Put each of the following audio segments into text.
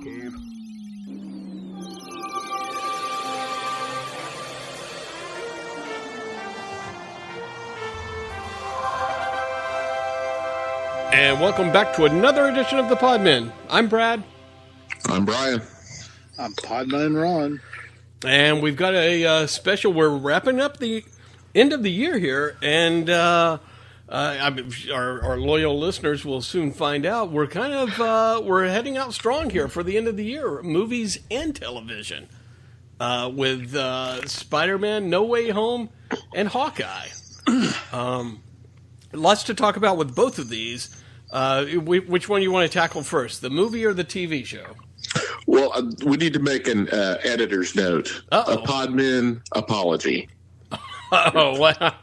Batcave. And welcome back to another edition of the Podmen. I'm Brad. I'm Brian. I'm Podman Ron. And we've got a special. We're wrapping up the end of the year here, and our loyal listeners will soon find out. We're we're heading out strong here for the end of the year, movies and television, with Spider-Man, No Way Home, and Hawkeye. Lots to talk about with both of these. Which one you want to tackle first, the movie or the TV show? Well, we need to make an editor's note. Uh-oh. A Podman apology. Oh, wow.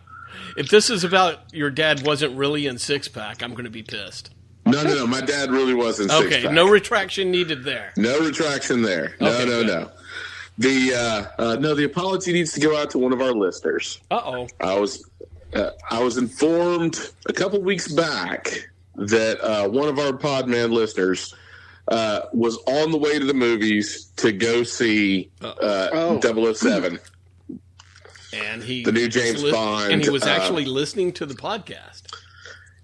If this is about your dad wasn't really in Six-Pack, I'm going to be pissed. No. My dad really was in Okay, Six-Pack. no retraction needed there. No retraction there. Okay, No. The apology needs to go out to one of our listeners. Uh-oh. I was informed a couple weeks back that one of our Podman listeners was on the way to the movies to go see 007. And the new James Bond. And he was actually listening to the podcast.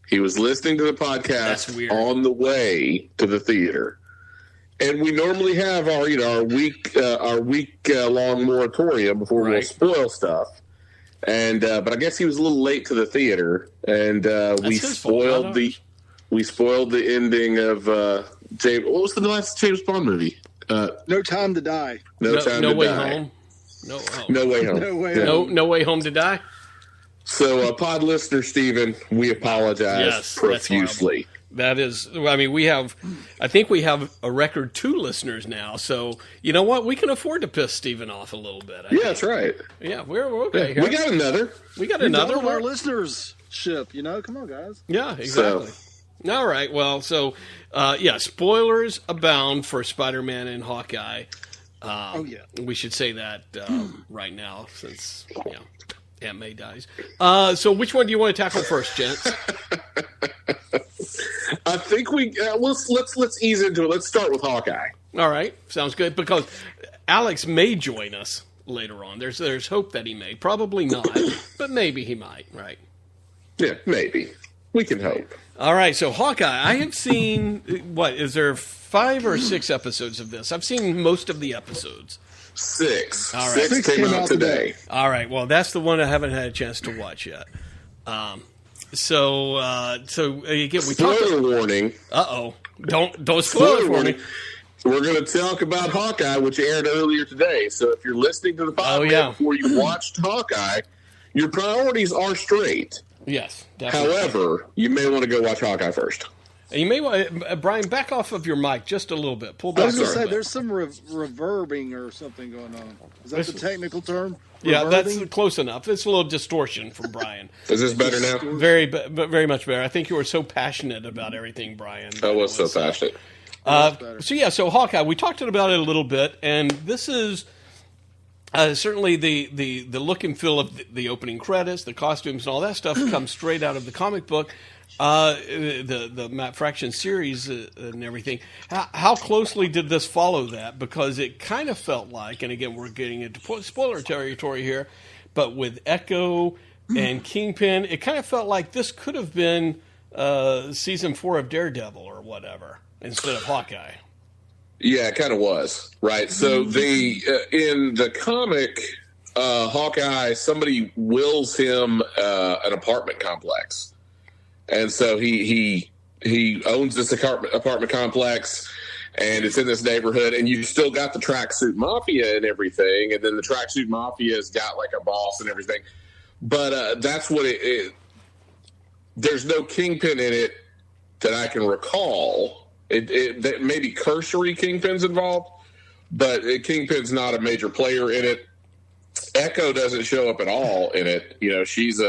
He was listening to the podcast That's weird. On the way to the theater. And we normally have our week long moratorium before we'll spoil stuff. And but I guess he was a little late to the theater, and we spoiled the ending of James. What was the last James Bond movie? No Time to Die. No Time to Way Die. Home. No Way Home. No Way Home. No Way Home to Die. So, pod listener Stephen, we apologize profusely. That is, I mean, I think we have a record 2 listeners now. So, you know what? We can afford to piss Stephen off a little bit. I think. That's right. Yeah, we're okay. We got another. We got another one. one. Our listeners ship, come on, guys. Yeah, exactly. All right. Well, so, spoilers abound for Spider-Man and Hawkeye. We should say that right now since, Aunt May dies. So which one do you want to tackle first, gents? I think let's ease into it. Let's start with Hawkeye. All right, sounds good, because Alex may join us later on. There's hope that he may. Probably not, but maybe he might, right? Yeah, maybe. We can hope. All right, so Hawkeye, I have seen, is there 5 or 6 episodes of this? I've seen most of the episods. 6. All right. 6 came out today. All right, well, that's the one I haven't had a chance to watch yet. So again, we spoiler warning. Don't spoil it for me. We're going to talk about Hawkeye, which aired earlier today. So if you're listening to the podcast before you watched Hawkeye, your priorities are straight. Yes, definitely. However, you may want to go watch Hawkeye first. And you may want Brian, back off of your mic just a little bit. Pull back. I was going to say there's some reverbing or something going on. Is that the technical term? Yeah, that's close enough. It's a little distortion from Brian. Is this better now? Very much better. I think you were so passionate about everything, Brian. I was so passionate. So Hawkeye, we talked about it a little bit, and this is certainly the look and feel of the opening credits, the costumes, and all that stuff comes straight out of the comic book. The Matt Fraction series and everything. How closely did this follow that? Because it kind of felt like, and again, we're getting into spoiler territory here, but with Echo and Kingpin, it kind of felt like this could have been season 4 of Daredevil or whatever instead of Hawkeye. Yeah, it kind of was, right? So in the comic, Hawkeye, somebody wills him an apartment complex. And so he owns this apartment complex, and it's in this neighborhood, and you still got the tracksuit mafia and everything, and then the tracksuit mafia's got like a boss and everything. But that's what it there's no Kingpin in it that I can recall. That maybe cursory Kingpin's involved, but Kingpin's not a major player in it. Echo doesn't show up at all in it. She's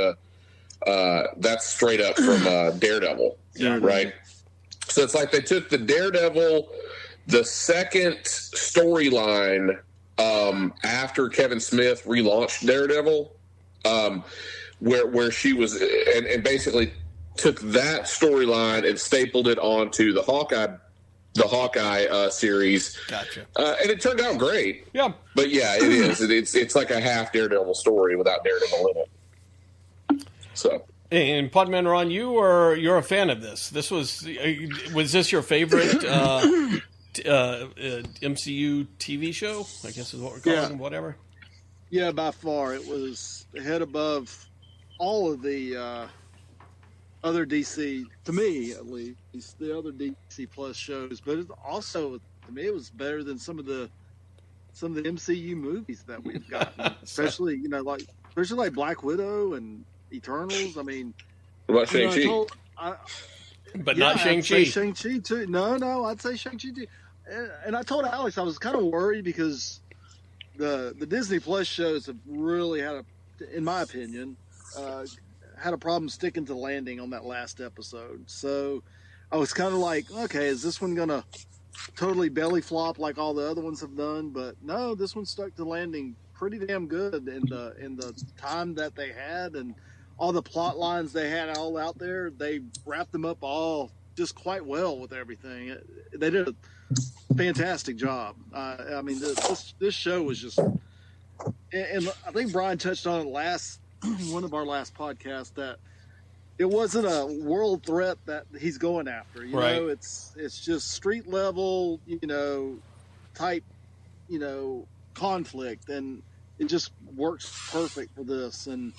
that's straight up from Daredevil, right? So it's like they took the Daredevil, the second storyline after Kevin Smith relaunched Daredevil, where she was, and basically took that storyline and stapled it onto the Hawkeye the Hawkeye series. Gotcha. And it turned out great. Yeah. But yeah, it is. It's like a half Daredevil story without Daredevil in it. So. And Podman Ron, you're a fan of this. This was this your favorite MCU TV show? I guess is what we're calling it, whatever. Yeah, by far it was head above all of the other DC, to me at least, the other DC Plus shows. But it also, to me, it was better than some of the MCU movies that we've gotten, especially like Black Widow and Eternals. I mean, what about Shang-Chi? But not Shang-Chi. I'd say Shang-Chi too. No, I'd say Shang-Chi too. And I told Alex I was kind of worried because the Disney Plus shows have really in my opinion, had a problem sticking to the landing on that last episode. So I was kind of like, okay, is this one gonna totally belly flop like all the other ones have done? But no, this one stuck to landing pretty damn good in the time that they had and all the plot lines they had all out there. They wrapped them up all just quite well with everything. They did a fantastic job. I mean, this show was just, and I think Brian touched on it one of our last podcasts, that it wasn't a world threat that he's going after. You know, it's just street level, type, conflict, and it just works perfect for this. And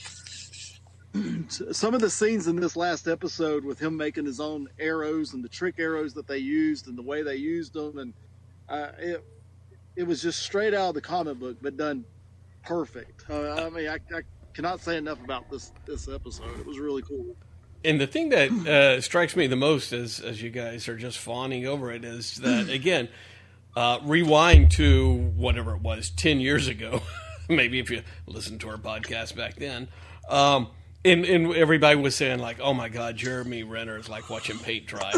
some of the scenes in this last episode with him making his own arrows and the trick arrows that they used and the way they used them, and it was just straight out of the comic book, but done perfect. I mean, I cannot say enough about this episode. It was really cool. And the thing that strikes me the most, as you guys are just fawning over it, is that, again, rewind to whatever it was, 10 years ago, maybe if you listened to our podcast back then, and everybody was saying, like, oh, my God, Jeremy Renner is like watching paint dry.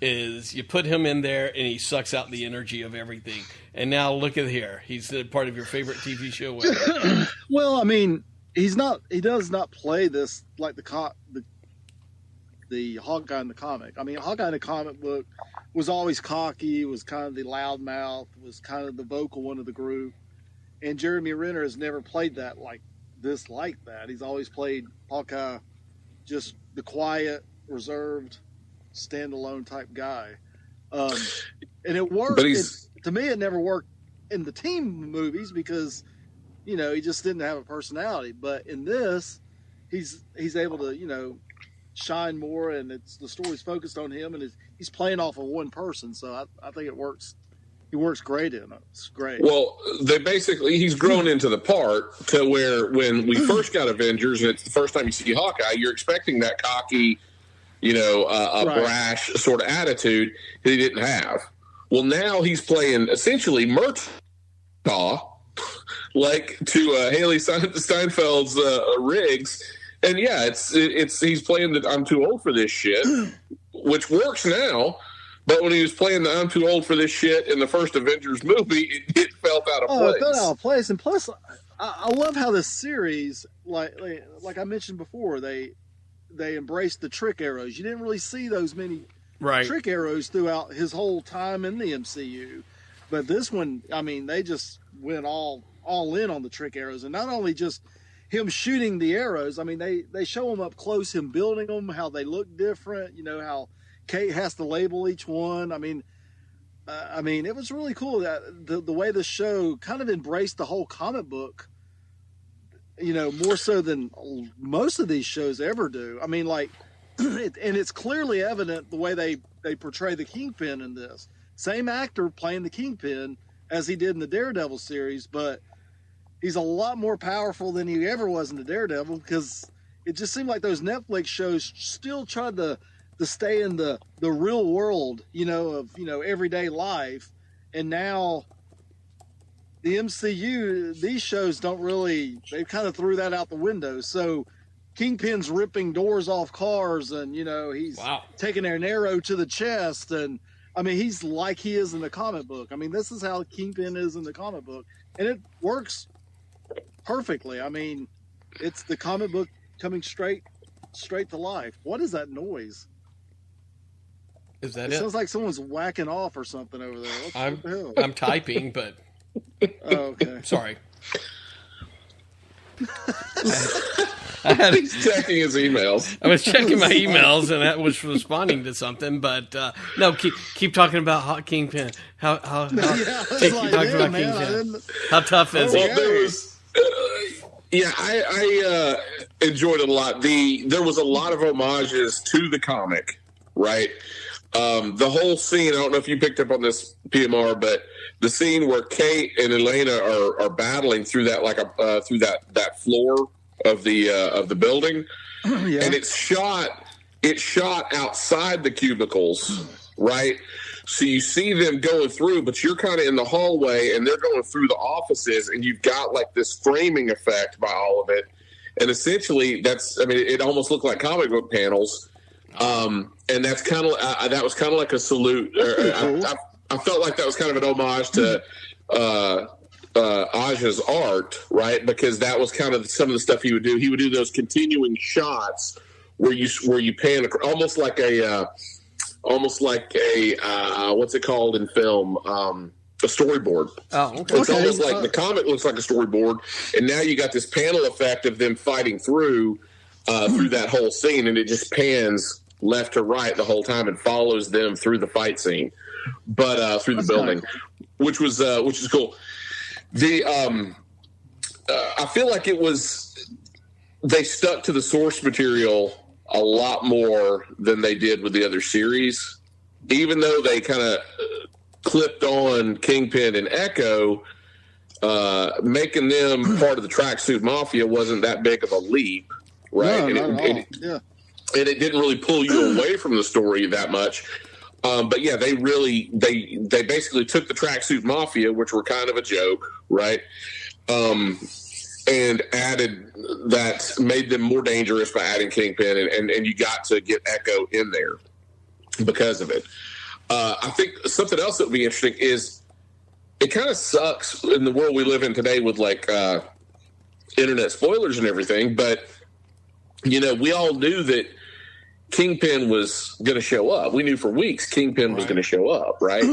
You put him in there, and he sucks out the energy of everything. And now look at here. He's part of your favorite TV show ever. Well, I mean, he does not play this like the Hawkeye in the comic. I mean, Hawkeye in the comic book was always cocky, was kind of the loudmouth, was kind of the vocal one of the group. And Jeremy Renner has never played that like that. He's always played Hawkeye, just the quiet, reserved, standalone type guy. And it worked. But to me, it never worked in the team movies because, he just didn't have a personality. But in this, he's able to, shine more, and the story's focused on him, and he's playing off of one person. So I think it works. He works great in it. It's great. Well, he's grown into the part to where when we first got Avengers, and it's the first time you see Hawkeye, you're expecting that cocky, brash sort of attitude that he didn't have. Well, now he's playing essentially Murtaugh, like to Haley Steinfeld's Riggs. And yeah, he's playing the I'm too old for this shit, which works now. But when he was playing the I'm too old for this shit in the first Avengers movie, it felt out of place. It felt out of place. And plus, I love how this series, like I mentioned before, they embraced the trick arrows. You didn't really see those many trick arrows throughout his whole time in the MCU. But this one, I mean, they just went all in on the trick arrows. And not only just him shooting the arrows, I mean, they show him up close, him building them, how they look different, how Kate has to label each one. I mean, it was really cool that the way the show kind of embraced the whole comic book, more so than most of these shows ever do. I mean, like, and it's clearly evident the way they portray the Kingpin in this. Same actor playing the Kingpin as he did in the Daredevil series, but he's a lot more powerful than he ever was in the Daredevil, because it just seemed like those Netflix shows still tried to stay in the real world, of everyday life. And now the MCU, these shows they kind of threw that out the window. So Kingpin's ripping doors off cars, and he's taking an arrow to the chest, and I mean, he's like he is in the comic book. I mean, this is how Kingpin is in the comic book, and it works perfectly. I mean, it's the comic book coming straight to life. What is that noise? Is that it? It sounds like someone's whacking off or something over there. What the hell? I'm typing, but Oh, okay. sorry. He's checking his emails. I was checking my emails and that was responding to something, but no, keep talking about Kingpin. How keep talking about Kingpin. How tough is Well, it? there was, I enjoyed it a lot. There was a lot of homages to the comic, right? The whole scene. I don't know if you picked up on this, PMR, but the scene where Kate and Elena are battling through that through that floor of the building, Yeah. and it's shot outside the cubicles, right? So you see them going through, but you're kind of in the hallway, and they're going through the offices, and you've got like this framing effect by all of it, and essentially it almost looked like comic book panels, and that's kind of that was kind of like a salute. I felt like that was kind of an homage to Aja's art, right? Because that was kind of some of the stuff he would do. He would do those continuing shots where you pan almost like a what's it called in film? A storyboard. Oh, okay. It's almost like the comic looks like a storyboard, and now you got this panel effect of them fighting through that whole scene, and it just pans left to right the whole time and follows them through the fight scene, but through the building, which is cool. I feel like they stuck to the source material a lot more than they did with the other series, even though they kind of clipped on Kingpin and Echo, making them part of the Tracksuit Mafia wasn't that big of a leap, right? No, and it didn't really pull you away from the story that much. But yeah, they basically took the Tracksuit Mafia, which were kind of a joke, right? And added that, made them more dangerous by adding Kingpin, and you got to get Echo in there because of it. I think something else that would be interesting is it kind of sucks in the world we live in today with like internet spoilers and everything, but we all knew that Kingpin was going to show up. We knew for weeks Kingpin was going to show up, right?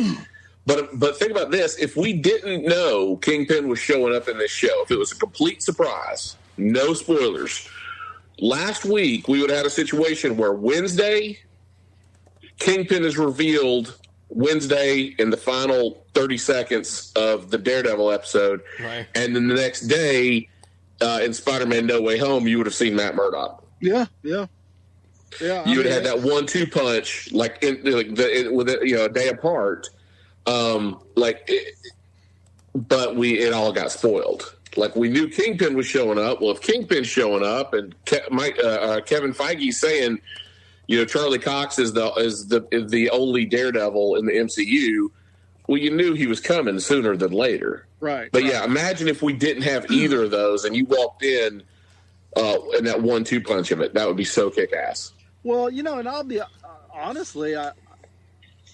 But think about this. If we didn't know Kingpin was showing up in this show, if it was a complete surprise, no spoilers, last week we would have had a situation where Wednesday, Kingpin is revealed Wednesday in the final 30 seconds of the Daredevil episode. Right. And then the next day in Spider-Man No Way Home, you would have seen Matt Murdock. Yeah. You would have had that 1-2 punch, with a day apart. But it all got spoiled. Like, we knew Kingpin was showing up. Well, if Kingpin's showing up, and Kevin Feige saying, Charlie Cox is the only Daredevil in the MCU, well, you knew he was coming sooner than later. Right. But yeah, imagine if we didn't have either of those, and you walked in that 1-2 punch of it. That would be so kick-ass. Well, and I'll be honestly, I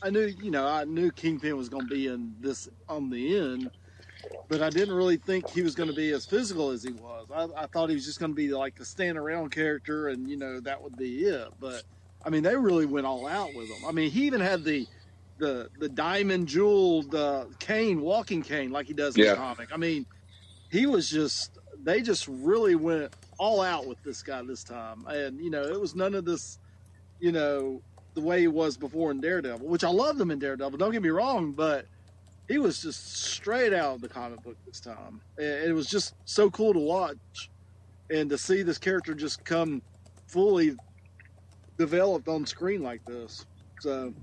knew Kingpin was going to be in this on the end, but I didn't really think he was going to be as physical as he was. I thought he was just going to be like a stand around character, and that would be it. But I mean, they really went all out with him. I mean, he even had the diamond jeweled walking cane like he does in the comic. I mean, they just really went all out with this guy this time, and it was none of this, the way he was before in Daredevil, which I loved him in Daredevil. Don't get me wrong, but he was just straight out of the comic book this time. And it was just so cool to watch and to see this character just come fully developed on screen like this. So.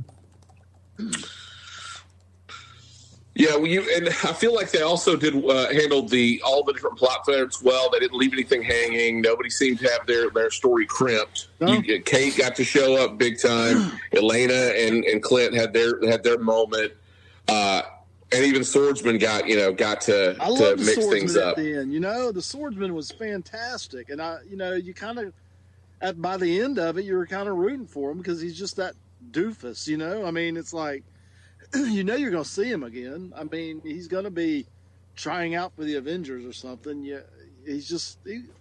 Yeah, and I feel like they also did handled all the different plot threads well. They didn't leave anything hanging. Nobody seemed to have their story crimped. No. Kate got to show up big time. Elena and Clint had their moment, and even Swordsman got to mix things up. At the end. The Swordsman was fantastic, and you kind of by the end of it, you were kind of rooting for him because he's just that doofus. I mean, it's like. You're going to see him again. I mean, he's going to be trying out for the Avengers or something. Yeah,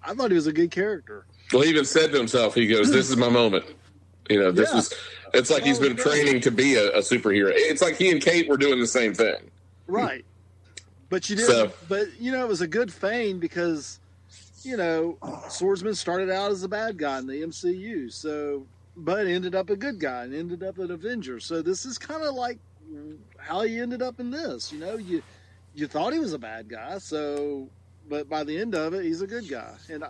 I thought he was a good character. Well, he even said to himself, he goes, "This is my moment." You know, it's like he's been training to be a superhero. It's like he and Kate were doing the same thing. Right. But you didn't, but it was a good feign because, Swordsman started out as a bad guy in the MCU. But ended up a good guy and ended up an Avenger. So this is kind of like how he ended up in this. You thought he was a bad guy, but by the end of it, he's a good guy. And I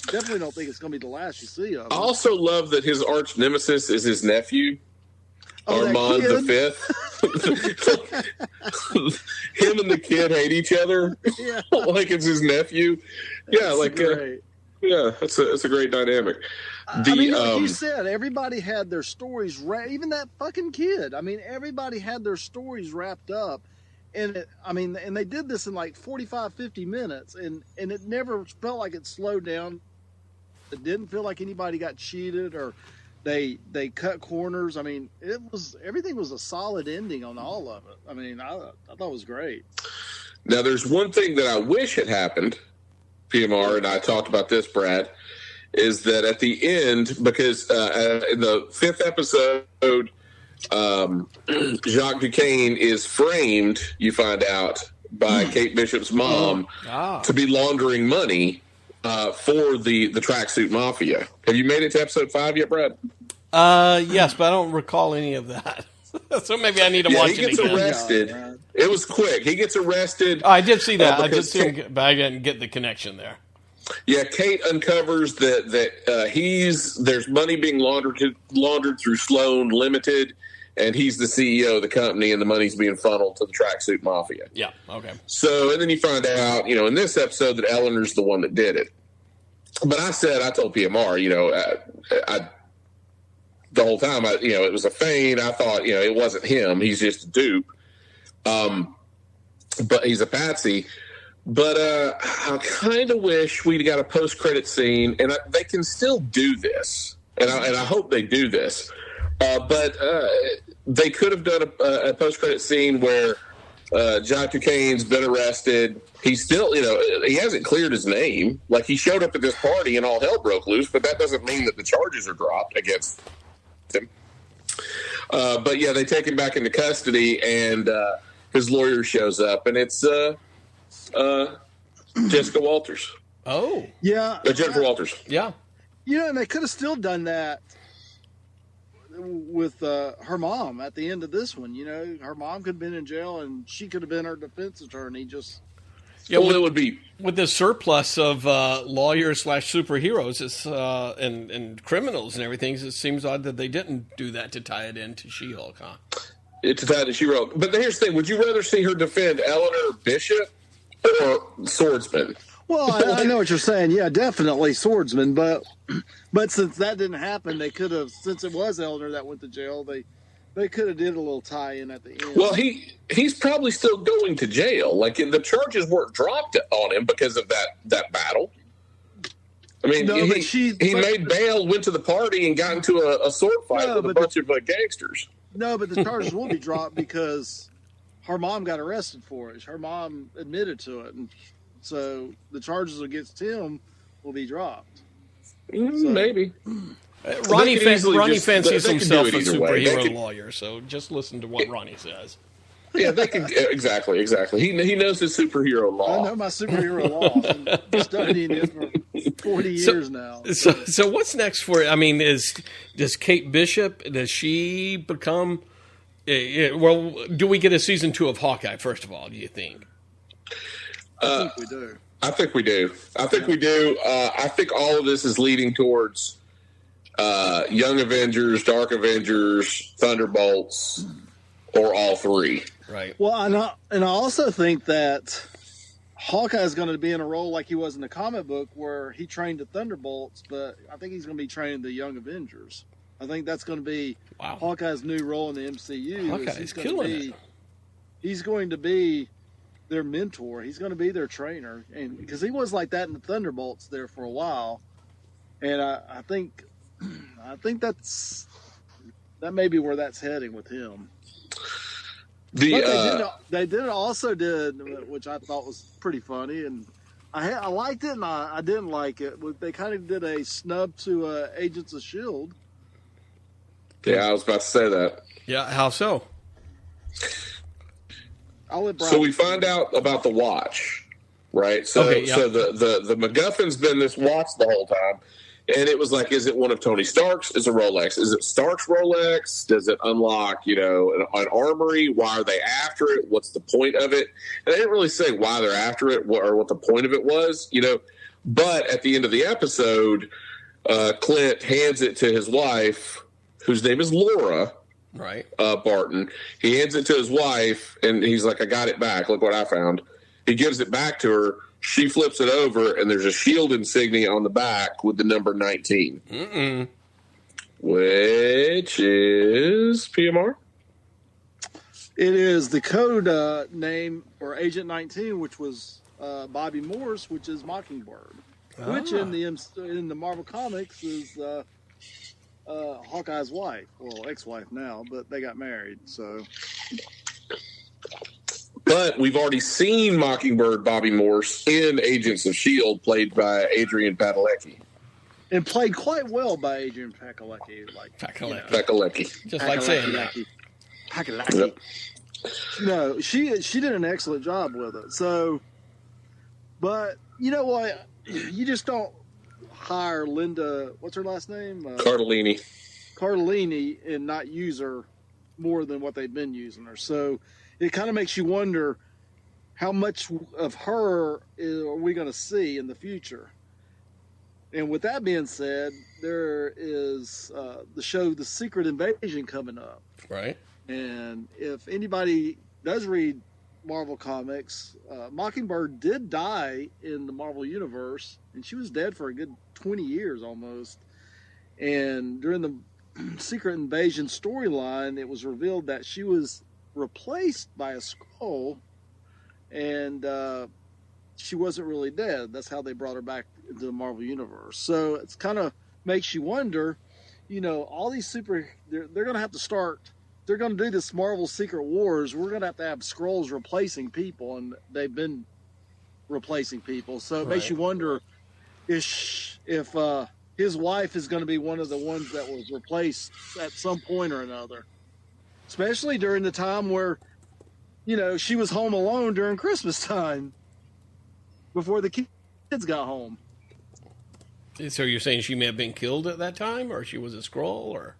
definitely don't think it's going to be the last you see of him. I also love that his arch nemesis is his nephew, Armand the Fifth. Him and the kid hate each other, like it's his nephew. Great. That's a great dynamic. Like you said, everybody had their stories even that fucking kid. Everybody had their stories wrapped up. And and they did this in like 45, 50 minutes, and it never felt like it slowed down. It didn't feel like anybody got cheated or they cut corners. Everything was a solid ending on all of it. I thought it was great. Now, there's one thing that I wish had happened, PMR, and I talked about this, Brad, is that at the end, because in the 5th episode, Jacques Duquesne is framed, you find out, by Kate Bishop's mom to be laundering money for the tracksuit mafia. Have you made it to episode 5 yet, Brad? Yes, but I don't recall any of that. So maybe I need to watch it again. He gets arrested. It was quick. He gets arrested. I did see that. I did see him, but I didn't get the connection there. Yeah, Kate uncovers that there's money being laundered through Sloan Limited, and he's the CEO of the company, and the money's being funneled to the tracksuit mafia. Yeah, okay. So, and then you find out, in this episode that Eleanor's the one that did it. But I told PMR, the whole time, it was a feign. I thought, it wasn't him. He's just a dupe. But he's a patsy. But I kind of wish we'd got a post-credit scene, and they can still do this, and I hope they do this. But they could have done a post-credit scene where Jacques Duquesne's been arrested. He's still, he hasn't cleared his name. Like, he showed up at this party and all hell broke loose, but that doesn't mean that the charges are dropped against him. But, yeah, they take him back into custody, and his lawyer shows up, and it's Jessica Walters. Oh. Yeah. Jennifer Walters. Yeah. And they could have still done that with her mom at the end of this one. Her mom could have been in jail, and she could have been her defense attorney. It would be with the surplus of lawyers / superheroes and criminals and everything. It seems odd that they didn't do that to tie it into She-Hulk, huh? To tie it to She-Hulk. But here's the thing: would you rather see her defend Eleanor Bishop or Swordsman? Well, I know what you're saying. Yeah, definitely Swordsman. But since that didn't happen, they could have. Since it was Eleanor that went to jail, they could have did a little tie-in at the end. Well, he's probably still going to jail. Like, the charges weren't dropped on him because of that battle. He made bail, went to the party, and got into a sword fight with a bunch of gangsters. No, but the charges will be dropped because her mom got arrested for it. Her mom admitted to it, and so the charges against him will be dropped. Maybe. Ronnie fancies himself a superhero lawyer, so just listen to what Ronnie says. Yeah, they can exactly. He knows his superhero law. I know my superhero law. I've been studying it for 40 years now. So what's next for it? Does Kate Bishop, does she become? Do we get a season 2 of Hawkeye? First of all, do you think? I think we do. I think we do. I think all of this is leading towards Young Avengers, Dark Avengers, Thunderbolts, or all three. Right. Well, and I also think that Hawkeye is going to be in a role like he was in the comic book where he trained the Thunderbolts, but I think he's going to be training the Young Avengers. I think that's going to be Hawkeye's new role in the MCU. Hawkeye's killing it. He's going to be their mentor. He's going to be their trainer, and because he was like that in the Thunderbolts there for a while, and I think that may be where that's heading with him. They also did, which I thought was pretty funny, and I liked it and I didn't like it. They kind of did a snub to Agents of S.H.I.E.L.D. Yeah, I was about to say that. Yeah, how so? So we find out about the watch, right? So, so the MacGuffin's been this watch the whole time, and it was like, is it one of Tony Stark's? Is it Rolex? Is it Stark's Rolex? Does it unlock, an armory? Why are they after it? What's the point of it? And they didn't really say why they're after it or what the point of it was, But at the end of the episode, Clint hands it to his wife, whose name is Laura. Right. Barton. He hands it to his wife, and he's like, I got it back. Look what I found. He gives it back to her. She flips it over, and there's a shield insignia on the back with the number 19. Mm-mm. Which is PMR? It is the code name for Agent 19, which was Bobby Morse, which is Mockingbird. Which in the Marvel Comics is... Hawkeye's wife, well, ex-wife now, but they got married, so. But we've already seen Mockingbird Bobby Morse in Agents of S.H.I.E.L.D., played by Adrian Padalecki. And played quite well by Adrian Padalecki. Padalecki. Just like saying that. Padalecki. Yep. No, she did an excellent job with it, so. But, you know what? You just don't hire Linda, what's her last name? Cardellini, and not use her more than what they've been using her. So it kind of makes you wonder how much of her are we going to see in the future. And with that being said, there is the show The Secret Invasion coming up. Right. And if anybody does read Marvel Comics, Mockingbird did die in the Marvel Universe, and she was dead for a good 20 years almost. And during the Secret Invasion storyline, it was revealed that she was replaced by a Skrull, and she wasn't really dead. That's how they brought her back into the Marvel Universe. So it's kind of makes you wonder, all these they're going to have to start. They're going to do this Marvel Secret Wars. We're going to have Skrulls replacing people, and they've been replacing people. So it makes you wonder if his wife is going to be one of the ones that was replaced at some point or another, especially during the time where, she was home alone during Christmas time before the kids got home. So you're saying she may have been killed at that time, or she was a Skrull, or?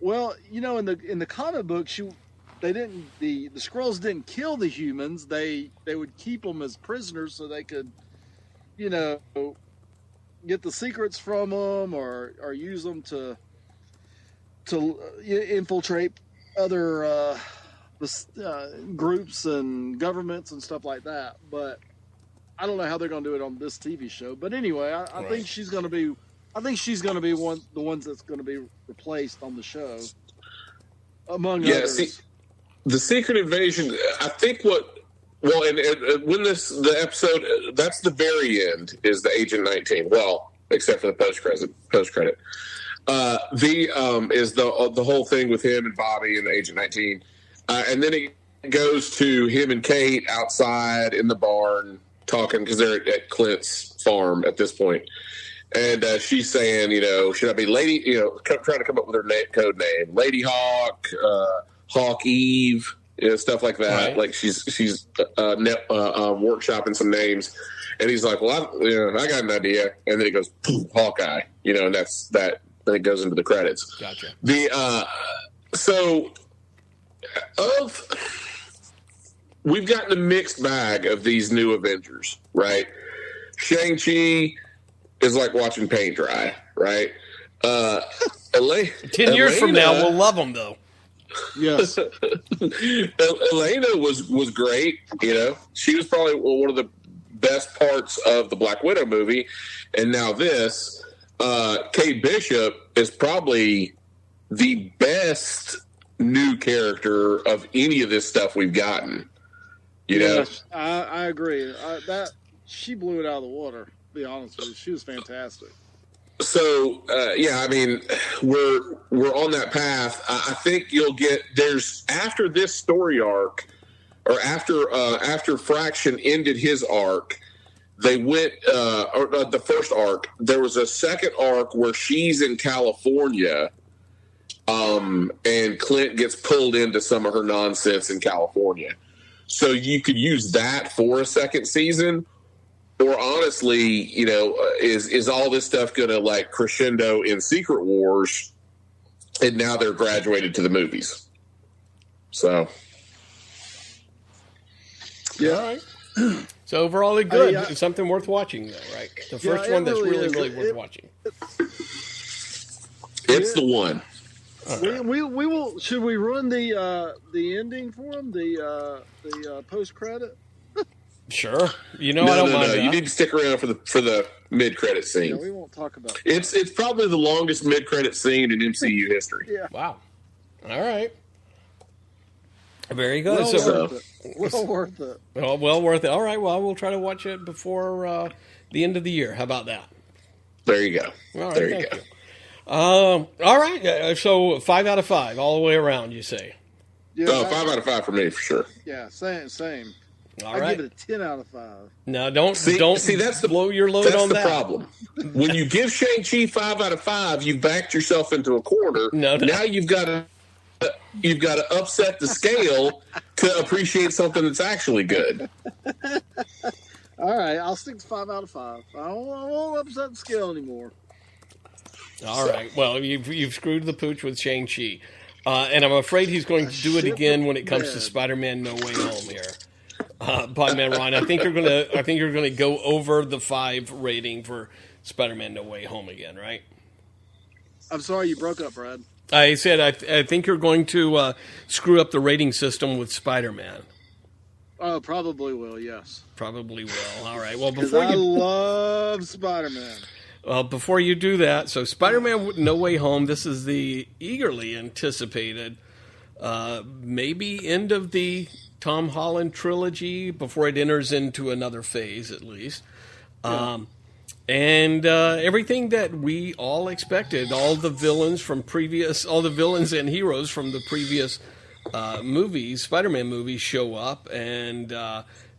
Well, in the comic book, the Skrulls didn't kill the humans. They would keep them as prisoners so they could, get the secrets from them or use them to infiltrate other groups and governments and stuff like that. But I don't know how they're going to do it on this TV show. But anyway, I think she's going to be. I think she's going to be the ones that's going to be replaced on the show, among others. See, the Secret Invasion. I think and when the episode, that's the very end, is the Agent 19. Well, except for the post credit. Is the whole thing with him and Bobby and the Agent 19, and then it goes to him and Kate outside in the barn talking because they're at Clint's farm at this point. And she's saying, should I be Lady, trying to come up with her code name, Lady Hawk, Hawk Eve, stuff like that. Right. Like she's workshopping some names. And he's like, well, I got an idea. And then he goes, Hawkeye, and that's that. Then it goes into the credits. Gotcha. We've gotten a mixed bag of these new Avengers, right? Shang-Chi is like watching paint dry, right? 10 years from now, we'll love them, though. Yes. Elena was great, She was probably one of the best parts of the Black Widow movie. And now this, Kate Bishop is probably the best new character of any of this stuff we've gotten. Yes, I agree. She blew it out of the water. To be honest with you, she was fantastic. So we're on that path. I think there's after this story arc, or after Fraction ended his arc, they went the first arc. There was a second arc where she's in California, and Clint gets pulled into some of her nonsense in California. So you could use that for a second season, or honestly, is all this stuff going to like crescendo in Secret Wars, and now they're graduated to the movies? So, yeah. All right. So overall, they're good. It's something worth watching, though, right? The first one that's really worth watching. It's the one. We will. Should we run the ending for them? The post credit. Sure. I don't mind that. You need to stick around for the mid credit scene. Yeah, we won't talk about. It's probably the longest mid credit scene in MCU history. Yeah. Wow. All right. Very good. Well worth it. Well worth it. All right. Well, we'll try to watch it before the end of the year. How about that? There you go. All right, there you go. All right. So 5 out of 5 all the way around, you say? Yeah, 5 out of 5 for me, for sure. Yeah, same. All right. I give it a 10 out of 5. No, don't see. That's blow your load on that. That's the problem. When you give Shang-Chi 5 out of 5, you've backed yourself into a corner. No. Now you've got to upset the scale to appreciate something that's actually good. All right, I'll stick to 5 out of 5. I won't upset the scale anymore. All right. Well, you've screwed the pooch with Shang-Chi, and I'm afraid he's going to do it again when it comes to Spider-Man: No Way Home here. Podman Ron, I think you're gonna go over the 5 rating for Spider-Man: No Way Home again, right? I'm sorry, you broke up, Brad. I said I think you're going to screw up the rating system with Spider-Man. Oh, probably will. Yes, probably will. All right. Well, I love Spider-Man. Well, before you do that, so Spider-Man: No Way Home. This is the eagerly anticipated, maybe end of the Tom Holland trilogy before it enters into another phase, at least. Yeah. And everything that we all expected, all the villains and heroes from the previous movies, Spider-Man movies, show up, and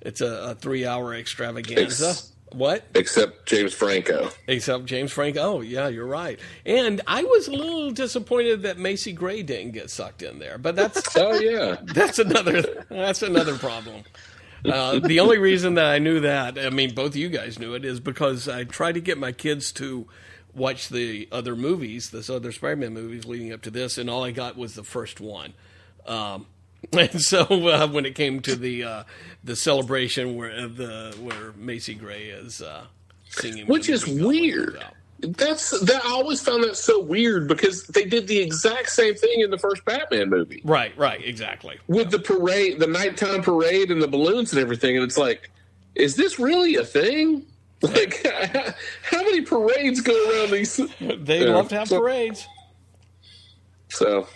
it's a 3-hour extravaganza. What? Except James Franco. Oh, yeah, you're right. And I was a little disappointed that Macy Gray didn't get sucked in there, but that's that's another problem. The only reason that I knew that, I mean, both of you guys knew it, is because I tried to get my kids to watch the other movies, this other Spider-Man movies leading up to this, and all I got was the first one. And so when it came to the celebration where Macy Gray is singing, which is weird. I always found that so weird because they did the exact same thing in the first Batman movie. Right, exactly. With the parade, the nighttime parade, and the balloons and everything, and it's like, is this really a thing? Like, how many parades go around these? They love to have parades. So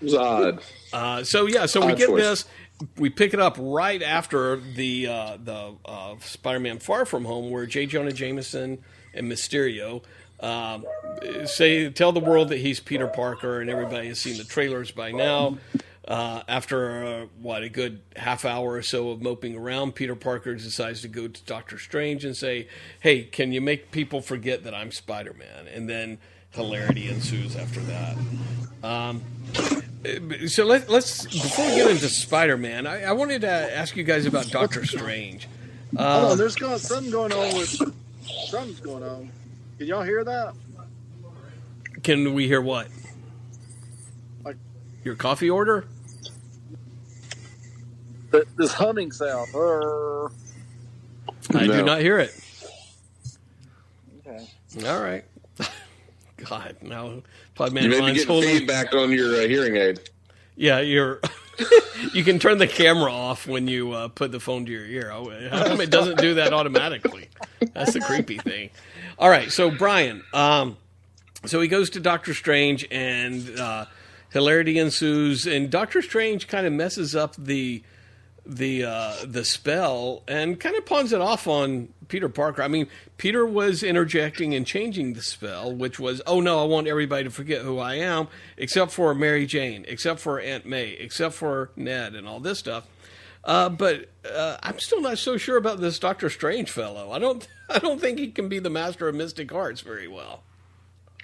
it was odd. So we get this. We pick it up right after the Spider-Man Far From Home, where J. Jonah Jameson and Mysterio tell the world that he's Peter Parker, and everybody has seen the trailers by now. After a good half hour or so of moping around, Peter Parker decides to go to Doctor Strange and say, "Hey, can you make people forget that I'm Spider-Man?" And then hilarity ensues after that. So let's before we get into Spider-Man, I wanted to ask you guys about Doctor Strange. Hold on, there's something going on. Something's going on. Can y'all hear that? Can we hear what? Like your coffee order? This humming sound. I do not hear it. Okay. All right. God, now Podman you may be getting feedback on your hearing aid. Yeah, you can turn the camera off when you put the phone to your ear. How come it doesn't do that automatically? That's the creepy thing. All right, so Brian, so he goes to Doctor Strange, and hilarity ensues, and Doctor Strange kind of messes up the spell and kind of pawns it off on Peter Parker. I mean, Peter was interjecting and changing the spell, which was, oh no, I want everybody to forget who I am, except for Mary Jane, except for Aunt May, except for Ned, and all this stuff. But I'm still not so sure about this Doctor Strange fellow. I don't think he can be the master of mystic arts very well.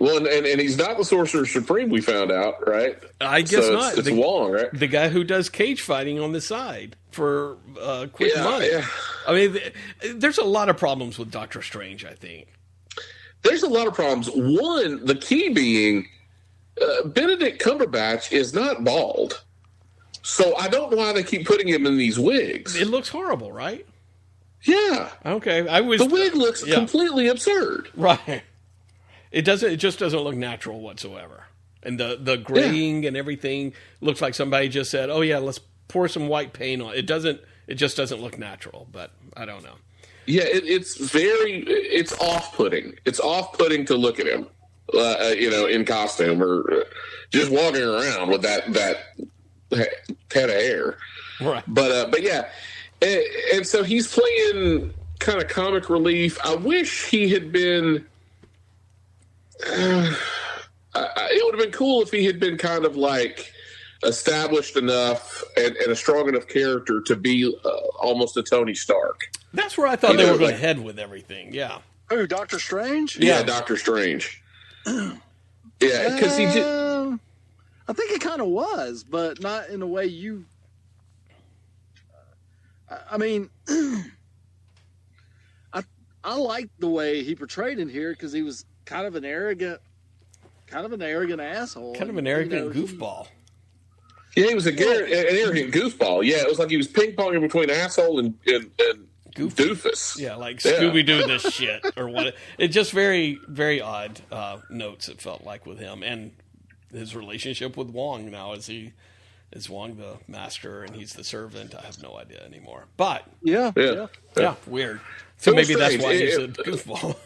Well, and he's not the Sorcerer Supreme, we found out, right? I guess so not. It's Wong, right? The guy who does cage fighting on the side for quick money. Yeah. I mean, there's a lot of problems with Doctor Strange, I think. There's a lot of problems. One, the key being, Benedict Cumberbatch is not bald. So I don't know why they keep putting him in these wigs. It looks horrible, right? Yeah. Okay. The wig looks completely absurd. Right. It just doesn't look natural whatsoever. And the graying and everything looks like somebody just said, "Oh yeah, let's pour some white paint on." It just doesn't look natural, but I don't know. Yeah, it's off-putting. It's off-putting to look at him, in costume or just walking around with that head of hair. Right. But yeah, and so he's playing kind of comic relief. I wish he had been. It would have been cool if he had been kind of like established enough and a strong enough character to be almost a Tony Stark. That's where I thought they were going to head with everything. Yeah. Oh, Doctor Strange? Yeah, Doctor Strange. Yeah, because he did. I think it kind of was, but not in the way you. I mean, I liked the way he portrayed in here because he was kind of an arrogant asshole. Kind of an arrogant goofball. Yeah, he was an arrogant goofball. Yeah, it was like he was ping-ponging between asshole and doofus. Yeah, like Scooby-Doo this shit or what. It's just very, very odd notes, it felt like, with him. And his relationship with Wong now. Is Wong the master and he's the servant? I have no idea anymore. But yeah, weird. So maybe that's why he's a goofball.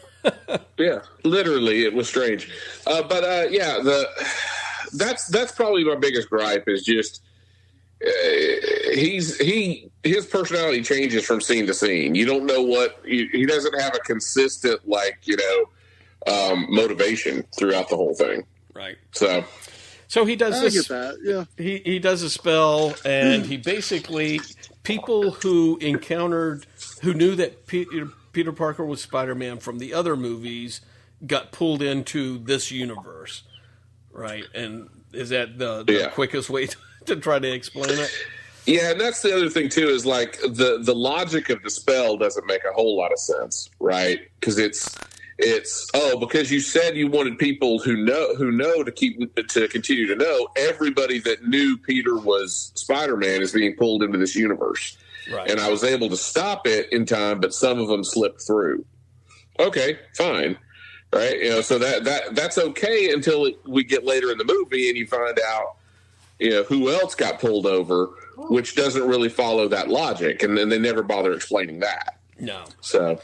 Yeah, literally, it was strange. That's probably my biggest gripe is just his personality changes from scene to scene. You don't know he doesn't have a consistent motivation throughout the whole thing. Right. So he does this. I get that. Yeah. He does a spell, and he basically people who knew that Peter Parker was Spider-Man from the other movies got pulled into this universe, right? And is that the quickest way to try to explain it? Yeah, and that's the other thing too is like the logic of the spell doesn't make a whole lot of sense, right? Because it's because you said you wanted people who know to continue to know. Everybody that knew Peter was Spider-Man is being pulled into this universe. Right. And I was able to stop it in time, but some of them slipped through. Okay, fine. Right? So that's okay until we get later in the movie and you find out, who else got pulled over, which doesn't really follow that logic. And then they never bother explaining that. No. So.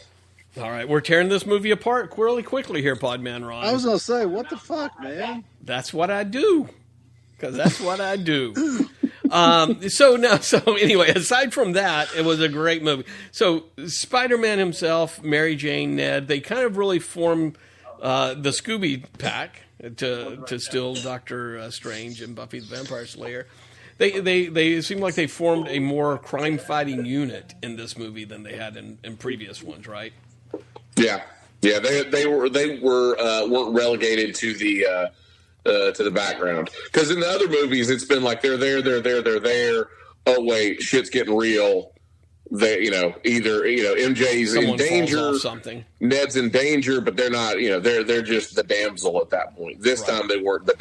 All right, we're tearing this movie apart really quickly here, Podman Ron. I was going to say, what the fuck, man? That's what I do. Because that's what I do. So anyway, aside from that, it was a great movie. So Spider-Man himself, Mary Jane, Ned, they kind of really form the Scooby Pack to steal Doctor Strange and Buffy the Vampire Slayer. They seem like they formed a more crime-fighting unit in this movie than they had in previous ones, right? Yeah. They weren't relegated to the background, because in the other movies it's been like they're there. Oh wait, shit's getting real. They either MJ's Someone in danger, something. Ned's in danger, but they're not. They're just the damsel at that point. This time they weren't the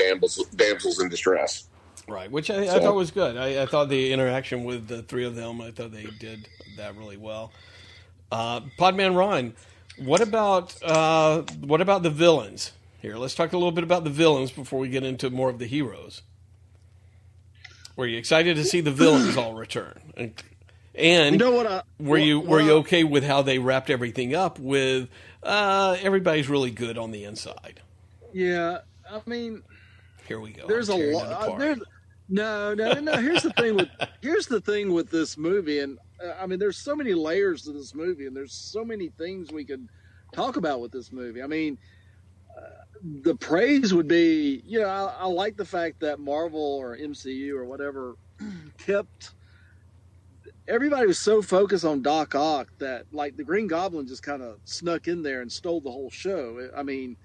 damsels in distress. Right, which I thought was good. I thought the interaction with the three of them, I thought they did that really well. Podman Ron, what about the villains? Here, let's talk a little bit about the villains before we get into more of the heroes. Were you excited to see the villains all return? And were you okay with how they wrapped everything up with everybody's really good on the inside? Yeah, I mean, here we go. There's a lot. No. Here's the thing with this movie, and I mean, there's so many layers to this movie, and there's so many things we could talk about with this movie. I mean, the praise would be, I like the fact that Marvel or MCU or whatever kept. Everybody was so focused on Doc Ock that, like, the Green Goblin just kind of snuck in there and stole the whole show. I mean,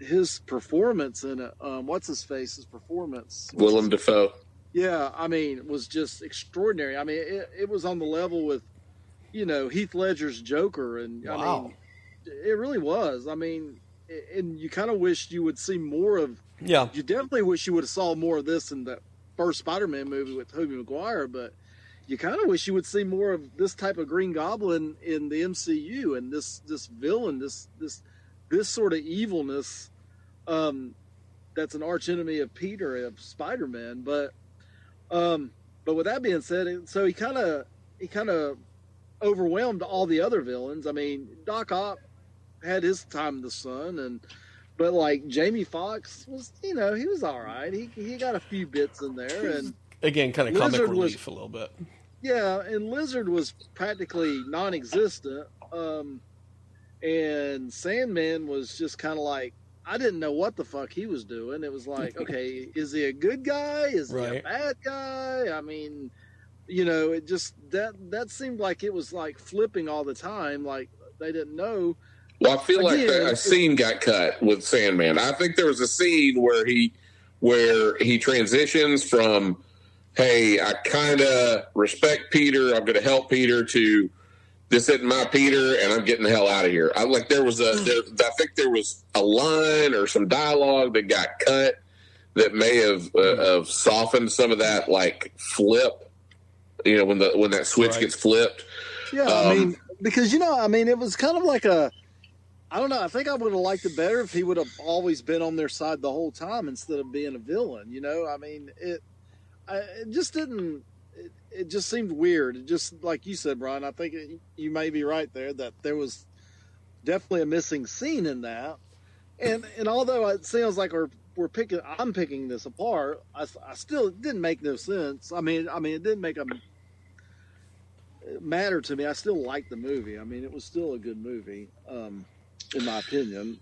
his performance in it. What's his face? His performance. Willem Dafoe. Yeah, I mean, was just extraordinary. I mean, it was on the level with, Heath Ledger's Joker, and wow. I mean, it really was. I mean, and you kind of wished you would see more of. Yeah. You definitely wish you would have saw more of this in the first Spider-Man movie with Tobey Maguire, but you kind of wish you would see more of this type of Green Goblin in the MCU and this villain, this sort of evilness. That's an arch enemy of Peter, of Spider-Man, but with that being said, so he kind of overwhelmed all the other villains. I mean, Doc Ock had his time in the sun, but like Jamie Foxx was, he was all right. He got a few bits in there, and again, kind of comic relief a little bit. Yeah, and Lizard was practically non-existent, and Sandman was just kind of like, I didn't know what the fuck he was doing. It was like, okay, is he a good guy? Is he a bad guy? I mean, it just that seemed like it was like flipping all the time. Like they didn't know. Well, I feel like a scene got cut with Sandman. I think there was a scene where he transitions from, hey, I kind of respect Peter, I'm going to help Peter, to this isn't my Peter, and I'm getting the hell out of here. I think there was a line or some dialogue that got cut that may have softened some of that, like, flip, when that switch gets flipped. Yeah, I mean, because, it was kind of like I don't know, I think I would have liked it better if he would have always been on their side the whole time instead of being a villain, I mean, it just didn't. It just seemed weird. It just, like you said, Brian, I think you may be right there that there was definitely a missing scene in that. And although it sounds like I'm picking this apart, I still, it didn't make no sense. I mean, it didn't make a matter to me. I still liked the movie. I mean, it was still a good movie, in my opinion.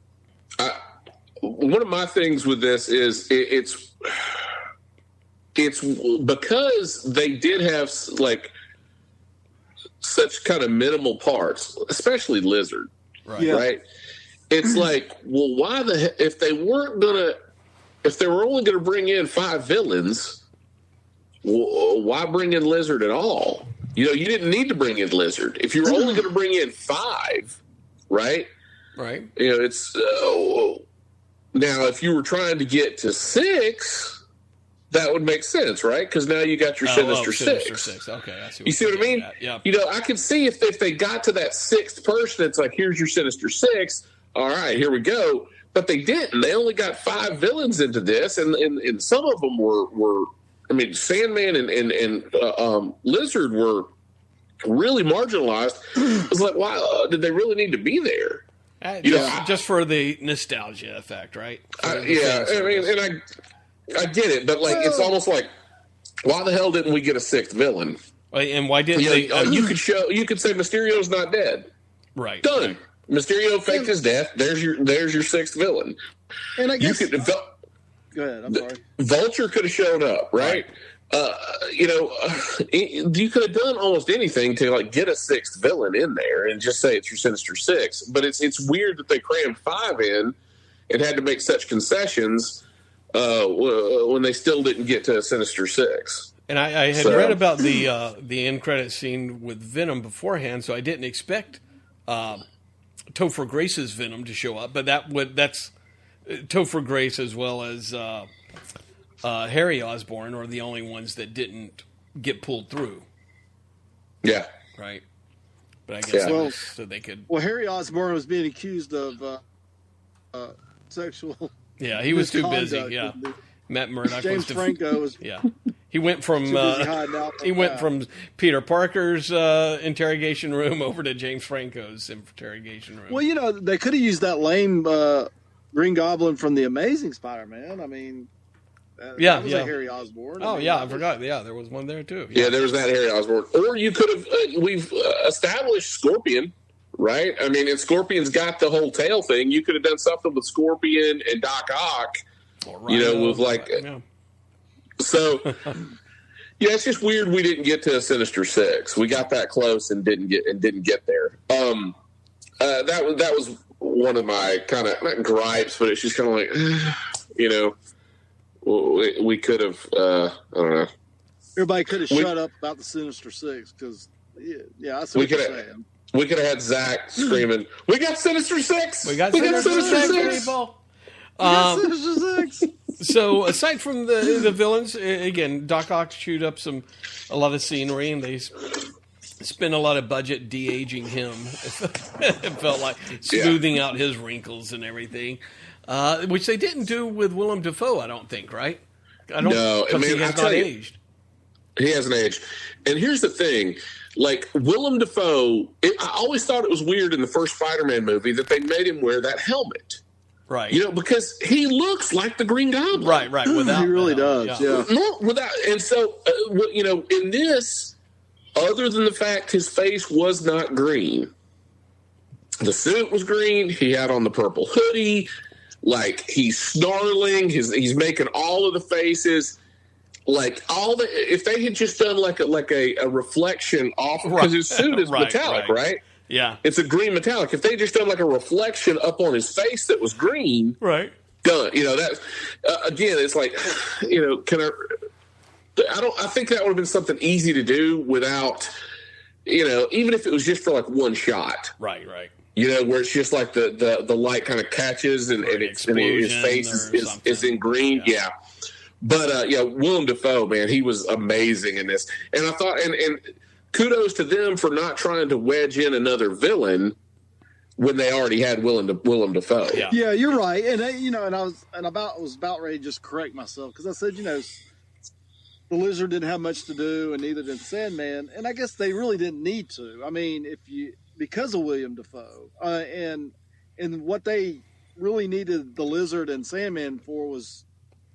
One of my things with this is it's because they did have like such kind of minimal parts, especially Lizard, right? It's like, well, why if they were only going to bring in 5 villains, why bring in Lizard at all? You didn't need to bring in Lizard if you were only going to bring in 5, right? Right. It's now if you were trying to get to 6. That would make sense, right? Because now you got your Sinister Six. Okay, I see. You see what I mean? Yeah. I could see if they got to that 6th person, it's like, here's your Sinister Six. All right, here we go. But they didn't. They only got 5 villains into this, and some of them were. I mean, Sandman and Lizard were really marginalized. It was like, why did they really need to be there? Just for the nostalgia effect, right? I mean, and I get it, but it's almost like, why the hell didn't we get a 6th villain? And why didn't they? You could say Mysterio's not dead. Right. Done. Right. Mysterio faked his death. There's your 6th villain. And I guess go ahead. I'm sorry. Vulture could have shown up, right? You could have done almost anything to get a 6th villain in there and just say it's your Sinister Six. But it's weird that they crammed 5 in and had to make such concessions. When they still didn't get to a Sinister Six. And I had read about the end credit scene with Venom beforehand, so I didn't expect Topher Grace's Venom to show up, but that's Topher Grace as well as Harry Osborn are the only ones that didn't get pulled through. Yeah. Right. But I guess so they could. Well, Harry Osborn was being accused of sexual. Yeah, he was too busy. Yeah, Matt Murdock. James Franco was. Yeah, he went from Peter Parker's interrogation room over to James Franco's interrogation room. Well, they could have used that lame Green Goblin from the Amazing Spider-Man. I mean, that was a Harry Osborn. I forgot. Yeah, there was one there too. Yeah, there was that Harry Osborn. Or you could have. We've established Scorpion. Right? I mean, and Scorpion's got the whole tail thing. You could have done something with Scorpion and Doc Ock, with So, it's just weird we didn't get to a Sinister Six. We got that close and didn't get there. That was one of my kind of not gripes, but it's just kind of like, we could have. I don't know. Everybody could have shut up about the Sinister Six because, I see what you're saying. We could have had Zach screaming, "We got Sinister Six! We got Sinister Six, people!" Sinister Six. So aside from the villains, again, Doc Ock chewed up a lot of scenery, and they spent a lot of budget de-aging him. It felt like smoothing out his wrinkles and everything, which they didn't do with Willem Dafoe, I don't think, right? No, I mean, he has not aged. He hasn't aged. And here's the thing. Like, Willem Dafoe, I always thought it was weird in the first Spider-Man movie that they made him wear that helmet. Right. Because he looks like the Green Goblin. Right. Without he really does, yeah. No, without. And so, in this, other than the fact his face was not green, the suit was green, he had on the purple hoodie, like, he's snarling, he's making all of the faces. Like if they had just done like a reflection off, because his suit is metallic, right? Yeah, it's a green metallic. If they just done like a reflection up on his face that was green, right? Done. That again, it's like, I think that would have been something easy to do without, even if it was just for like one shot, right. Where it's just like the light kind of catches and his face is in green, yeah. But, Willem Dafoe, man, he was amazing in this. And I thought, and kudos to them for not trying to wedge in another villain when they already had Willem Dafoe. Yeah, you're right. And, I was about ready to just correct myself because I said, the Lizard didn't have much to do and neither did Sandman. And I guess they really didn't need to. I mean, because of Willem Dafoe and what they really needed the Lizard and Sandman for was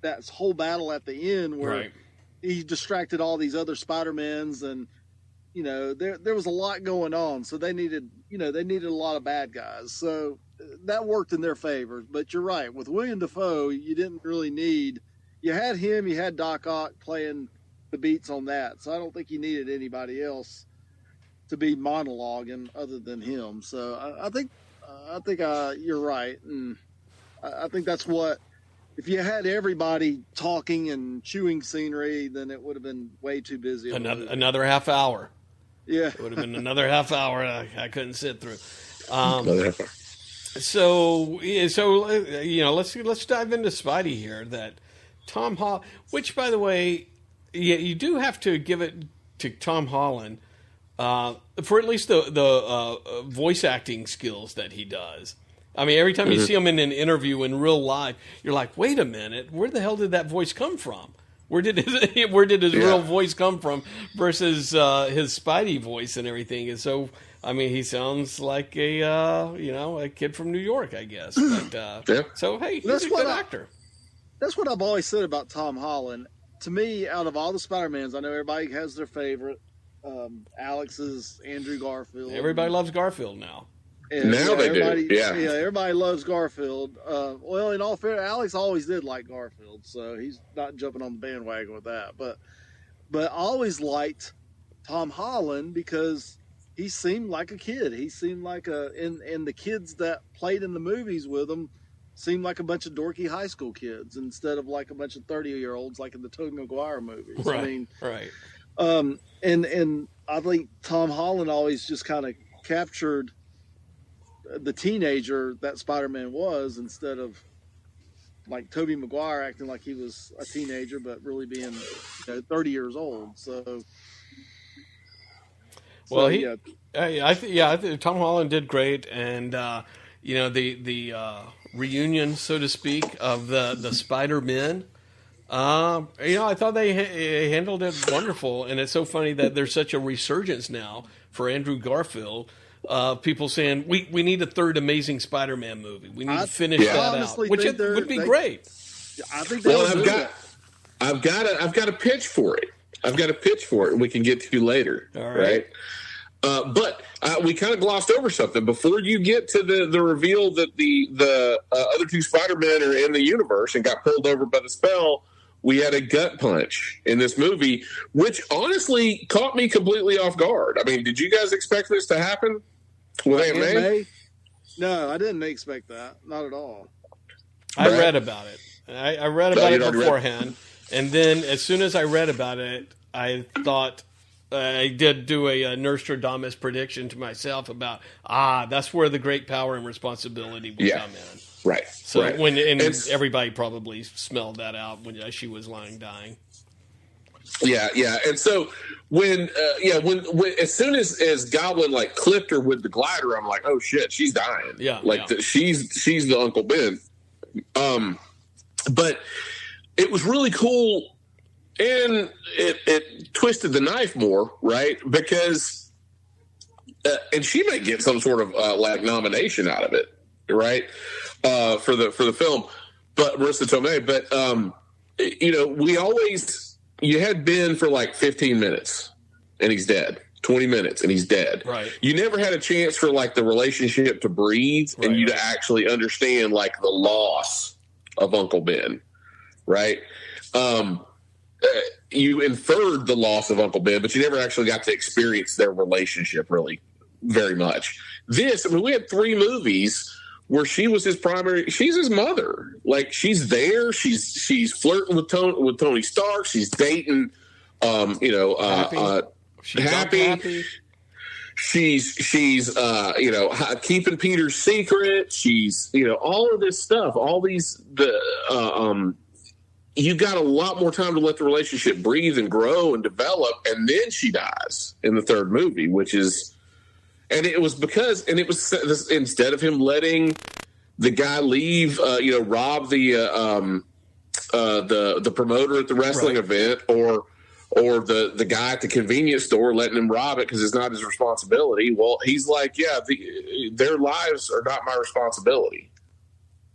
that whole battle at the end where he distracted all these other Spider-Mans and, there was a lot going on. So they needed a lot of bad guys. So that worked in their favor. But you're right. With Willem Dafoe, you didn't really need, you had him, you had Doc Ock playing the beats on that. So I don't think you needed anybody else to be monologuing other than him. So I think you're right. And I think that's what, if you had everybody talking and chewing scenery, then it would have been way too busy. Another half hour. Yeah. It would have been another half hour I couldn't sit through. Another half hour. So let's dive into Spidey here. That Tom Holland, which by the way, you do have to give it to Tom Holland for at least the voice acting skills that he does. I mean, every time you see him in an interview in real life, you're like, wait a minute, where the hell did that voice come from? Where did his real voice come from versus his Spidey voice and everything? And so, I mean, he sounds like a kid from New York, I guess. But, so, hey, he's a good actor. That's what I've always said about Tom Holland. To me, out of all the Spider-Mans, I know everybody has their favorite. Alex is Andrew Garfield. Everybody loves Garfield now. And, now they do. Yeah, everybody loves Garfield. Well, in all fairness, Alex always did like Garfield, so he's not jumping on the bandwagon with that. But I always liked Tom Holland because he seemed like a kid. He seemed like and the kids that played in the movies with him seemed like a bunch of dorky high school kids instead of like a bunch of 30-year-olds like in the Tobey Maguire movies. Right. I mean, right. And I think Tom Holland always just kind of captured the teenager that Spider-Man was instead of like Tobey Maguire acting like he was a teenager but really being 30 years old. I think Tom Holland did great, and the reunion, so to speak, of the Spider-Men. I thought they handled it wonderful, and it's so funny that there's such a resurgence now for Andrew Garfield. People saying we need a third Amazing Spider-Man movie. We need to finish that out, which would be great. I think. I've got a pitch for it. We can get to later. All right? But we kind of glossed over something before you get to the reveal that the other two Spider-Men are in the universe and got pulled over by the spell. We had a gut punch in this movie, which honestly caught me completely off guard. I mean, did you guys expect this to happen with Aunt May? No, I didn't expect that. Not at all. I read about it. I read about it beforehand, and then as soon as I read about it, I thought I did do a Nostradamus prediction to myself about that's where the great power and responsibility will come in. Right. So everybody probably smelled that out when she was lying dying. Yeah, and so when as soon as Goblin like clipped her with the glider, I'm like, oh shit, she's dying. Yeah, she's the Uncle Ben. But it was really cool, and it twisted the knife more, right? Because and she may get some sort of like nomination out of it, right? For the film, but Marissa Tomei. But you had Ben for like 15 minutes, and he's dead. 20 minutes, and he's dead. Right. You never had a chance for like the relationship to breathe and you to actually understand like the loss of Uncle Ben, right? You inferred the loss of Uncle Ben, but you never actually got to experience their relationship really very much. We had 3 movies where she was she's his mother. Like, she's there, she's flirting with Tony Stark, she's dating, happy. She's keeping Peter's secret. She's all of this stuff. All these you got a lot more time to let the relationship breathe and grow and develop, and then she dies in the 3rd movie, it was instead of him letting the guy leave, rob the promoter at the wrestling event, or the guy at the convenience store letting him rob it because it's not his responsibility. Well, he's like, their lives are not my responsibility.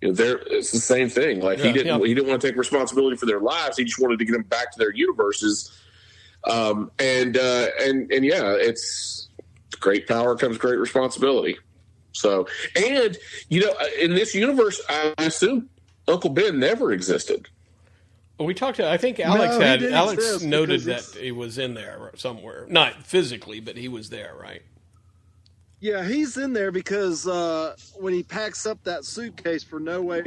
It's the same thing. Like he didn't want to take responsibility for their lives. He just wanted to get them back to their universes. It's great power comes great responsibility. So, and in this universe, I assume Uncle Ben never existed. Well, we talked to, I think Alex noted that he was in there somewhere. Not physically, but he was there, right? Yeah, he's in there because when he packs up that suitcase for No Way,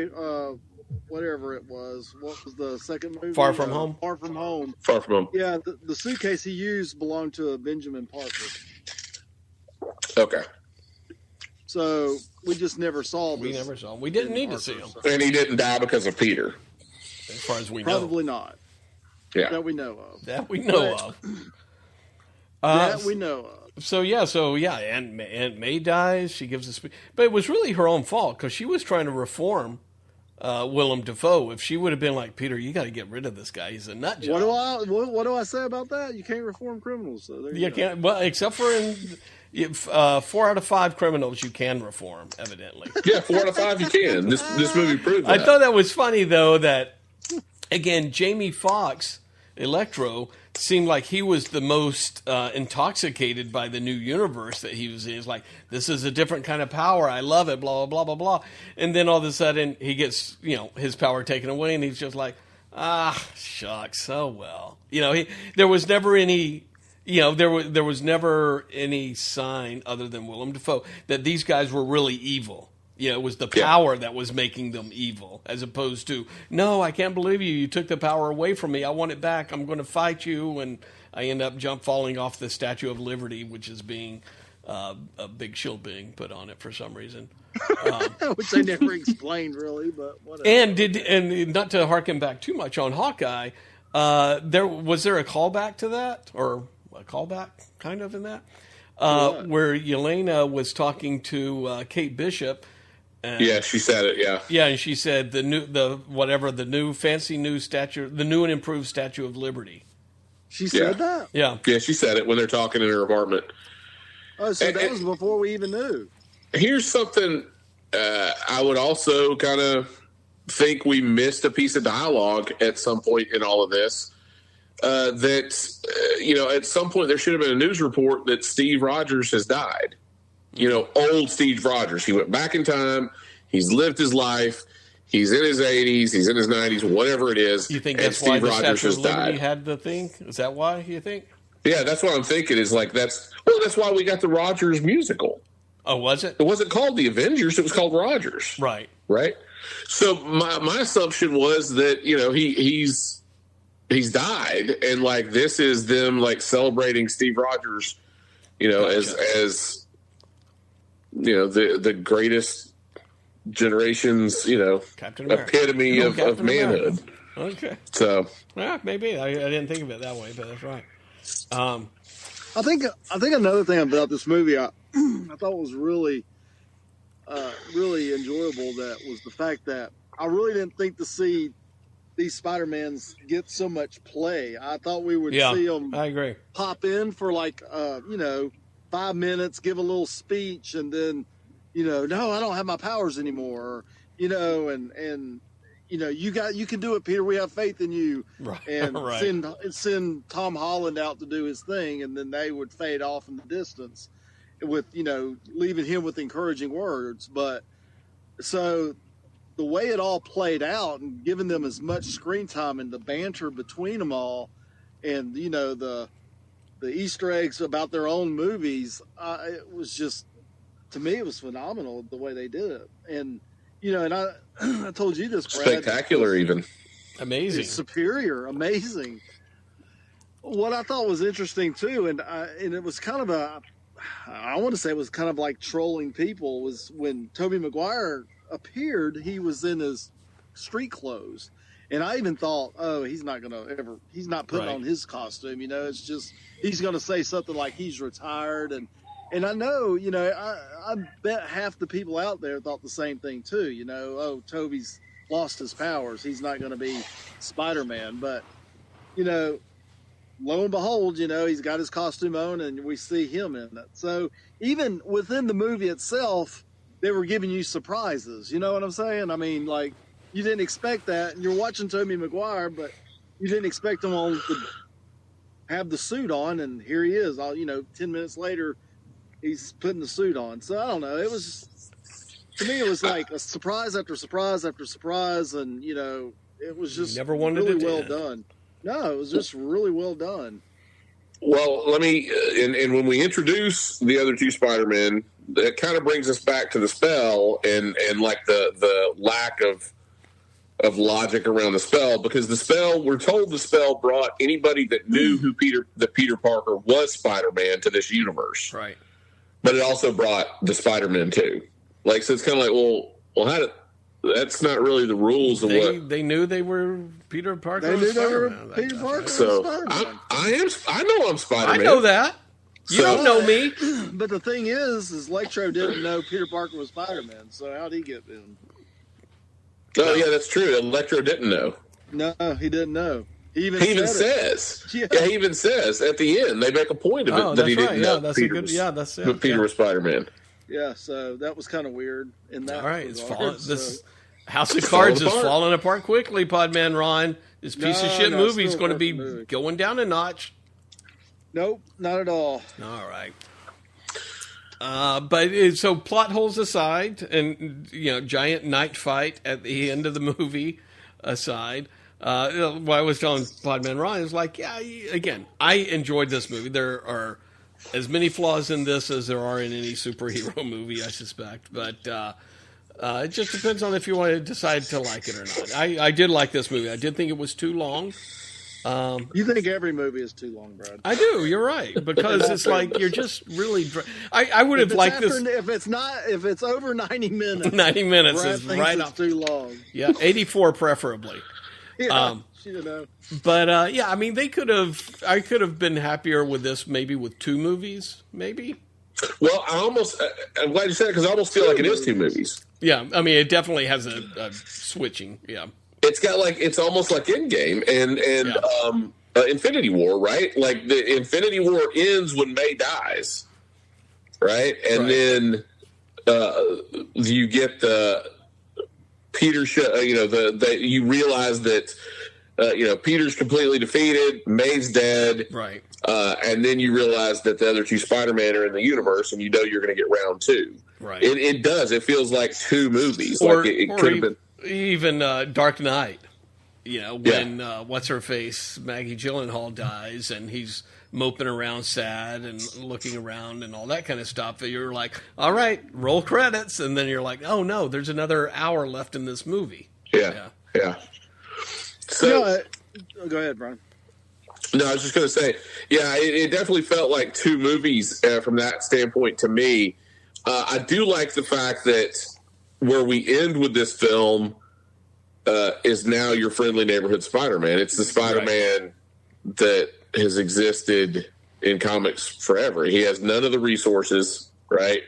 whatever it was, what was the second movie? Far From Home. Far From Home. Far From Home. Yeah, the suitcase he used belonged to a Benjamin Parker. Okay. So we just never saw this. We never saw him. We didn't need to see him. And he didn't die because of Peter. As far as we know. Probably not. Yeah. That we know of. That we know of. That we know of. So Aunt May dies. She gives a speech. But it was really her own fault because she was trying to reform Willem Dafoe. If she would have been like, Peter, you got to get rid of this guy. He's a nut job. What do I say about that? You can't reform criminals. So there you go. Can't. Well, except for in 4 out of 5 criminals you can reform, evidently. Yeah, 4 out of 5 you can. This movie proved that. I thought that was funny, though, that, again, Jamie Foxx, Electro, seemed like he was the most intoxicated by the new universe that he was in. He's like, this is a different kind of power. I love it, blah, blah, blah, blah, blah. And then all of a sudden he gets, his power taken away, and he's just like, shucks, oh well. There was never any... there was never any sign other than Willem Dafoe that these guys were really evil. It was the power that was making them evil, as opposed to, no, I can't believe you. You took the power away from me. I want it back. I'm going to fight you. And I end up falling off the Statue of Liberty, which is being a big shield being put on it for some reason. Which they never explained, really, but whatever. And not to harken back too much on Hawkeye, was there a callback to that, or a callback kind of in that, where Yelena was talking to Kate Bishop. Yeah, she said it. Yeah, yeah, and she said the new statue, the new and improved Statue of Liberty. She said that. Yeah, she said it when they're talking in her apartment. Oh, so that was before we even knew. Here's something I would also kind of think we missed a piece of dialogue at some point in all of this. At some point there should have been a news report that Steve Rogers has died. Old Steve Rogers. He went back in time. He's lived his life. He's in his 80s. He's in his 90s. Whatever it is. You think that's why the Statue of Liberty had the thing? Is that why you think? Yeah, that's what I'm thinking. Is like that's why we got the Rogers musical. Oh, was it? It wasn't called the Avengers. It was called Rogers. Right. Right. So my assumption was that, you know, he's died, and like this is them like celebrating Steve Rogers, you know, as you know, the greatest generation's, you know, epitome of manhood. Okay. So yeah, maybe I didn't think of it that way, but that's right. I think another thing about this movie I thought was really enjoyable, that was the fact that I really didn't think to see these Spider-Mans get so much play. I thought we would see them I agree. pop in for like, 5 minutes, give a little speech, and then, no, I don't have my powers anymore. And you can do it, Peter. We have faith in you. Right. And send Tom Holland out to do his thing, and then they would fade off in the distance with, leaving him with encouraging words. But so the way it all played out and giving them as much screen time and the banter between them all, and, the Easter eggs about their own movies, it was just, to me, it was phenomenal the way they did it. And, and I told you this, Brad. Spectacular, even. Amazing. It's superior, amazing. What I thought was interesting, too, and it was kind of I want to say it was kind of like trolling people, was when Tobey Maguire appeared, he was in his street clothes. And I even thought, he's not putting on his costume, it's just, he's going to say something like he's retired. And I know, I bet half the people out there thought the same thing too, Toby's lost his powers, he's not going to be Spider-Man. But, lo and behold, he's got his costume on and we see him in it. So even within the movie itself, they were giving you surprises. You know what I'm saying? I mean, like, you didn't expect that. And you're watching Tobey Maguire, but you didn't expect him to have the suit on. And here he is. 10 minutes later, he's putting the suit on. So I don't know. It was, to me, it was like a surprise after surprise after surprise. And, it was just never wanted really it well done. No, it was just really well done. Well, let me, and when we introduce the other two Spider-Men, that kind of brings us back to the spell and like the lack of logic around the spell, because the spell, we're told the spell brought anybody that knew that Peter Parker was Spider-Man to this universe. Right. But it also brought the Spider-Man too. Like, so it's kind of like, well, that's not really the rules of what they knew they were Peter Parker. They knew they were Peter Parker. So I know I'm Spider-Man. I know that. You don't know me. But the thing is Electro didn't know Peter Parker was Spider-Man, so how'd he get in? Oh, yeah, that's true. Electro didn't know. No, he didn't know. He even says. Yeah, he even says at the end, they make a point of it that he didn't know Peter was Spider-Man. Yeah, so that was kind of weird in that. All right, regard, it's falling. This House of Cards is falling apart quickly, Podman Ron. This piece of shit movie is going to be going down a notch. Nope, not at all. All right. So plot holes aside, and giant night fight at the end of the movie aside, what I was telling Podman Ron is like, again, I enjoyed this movie. There are as many flaws in this as there are in any superhero movie, I suspect. But it just depends on if you want to decide to like it or not. I did like this movie. I did think it was too long. You think every movie is too long, Brad? I do. You're right, because it's like you're just really. I would have liked this if it's over 90 minutes. 90 minutes Brad is right up. Too long. Yeah, 84 preferably. Yeah, But I mean, I could have been happier with this. Maybe with 2 movies. Maybe. Well, I'm glad you said it, because I almost feel like it is 2 movies. Yeah, I mean, it definitely has a switching. Yeah. It's got it's almost like Endgame and Infinity War, right? Like the Infinity War ends when May dies, right? And then you get the Peter. You realize that Peter's completely defeated, May's dead, right? And then you realize that the other 2 Spider-Man are in the universe, and you're going to get round 2. Right. It does. It feels like 2 movies. Like it could have been. Even Dark Knight, when what's her face, Maggie Gyllenhaal dies, and he's moping around sad and looking around and all that kind of stuff. You're like, all right, roll credits. And then you're like, oh, no, there's another hour left in this movie. Yeah. So, go ahead, Brian. No, I was just going to say, it definitely felt like two movies from that standpoint to me. I do like the fact that where we end with this film is now your friendly neighborhood Spider-Man. It's the Spider-Man that has existed in comics forever. He has none of the resources, right?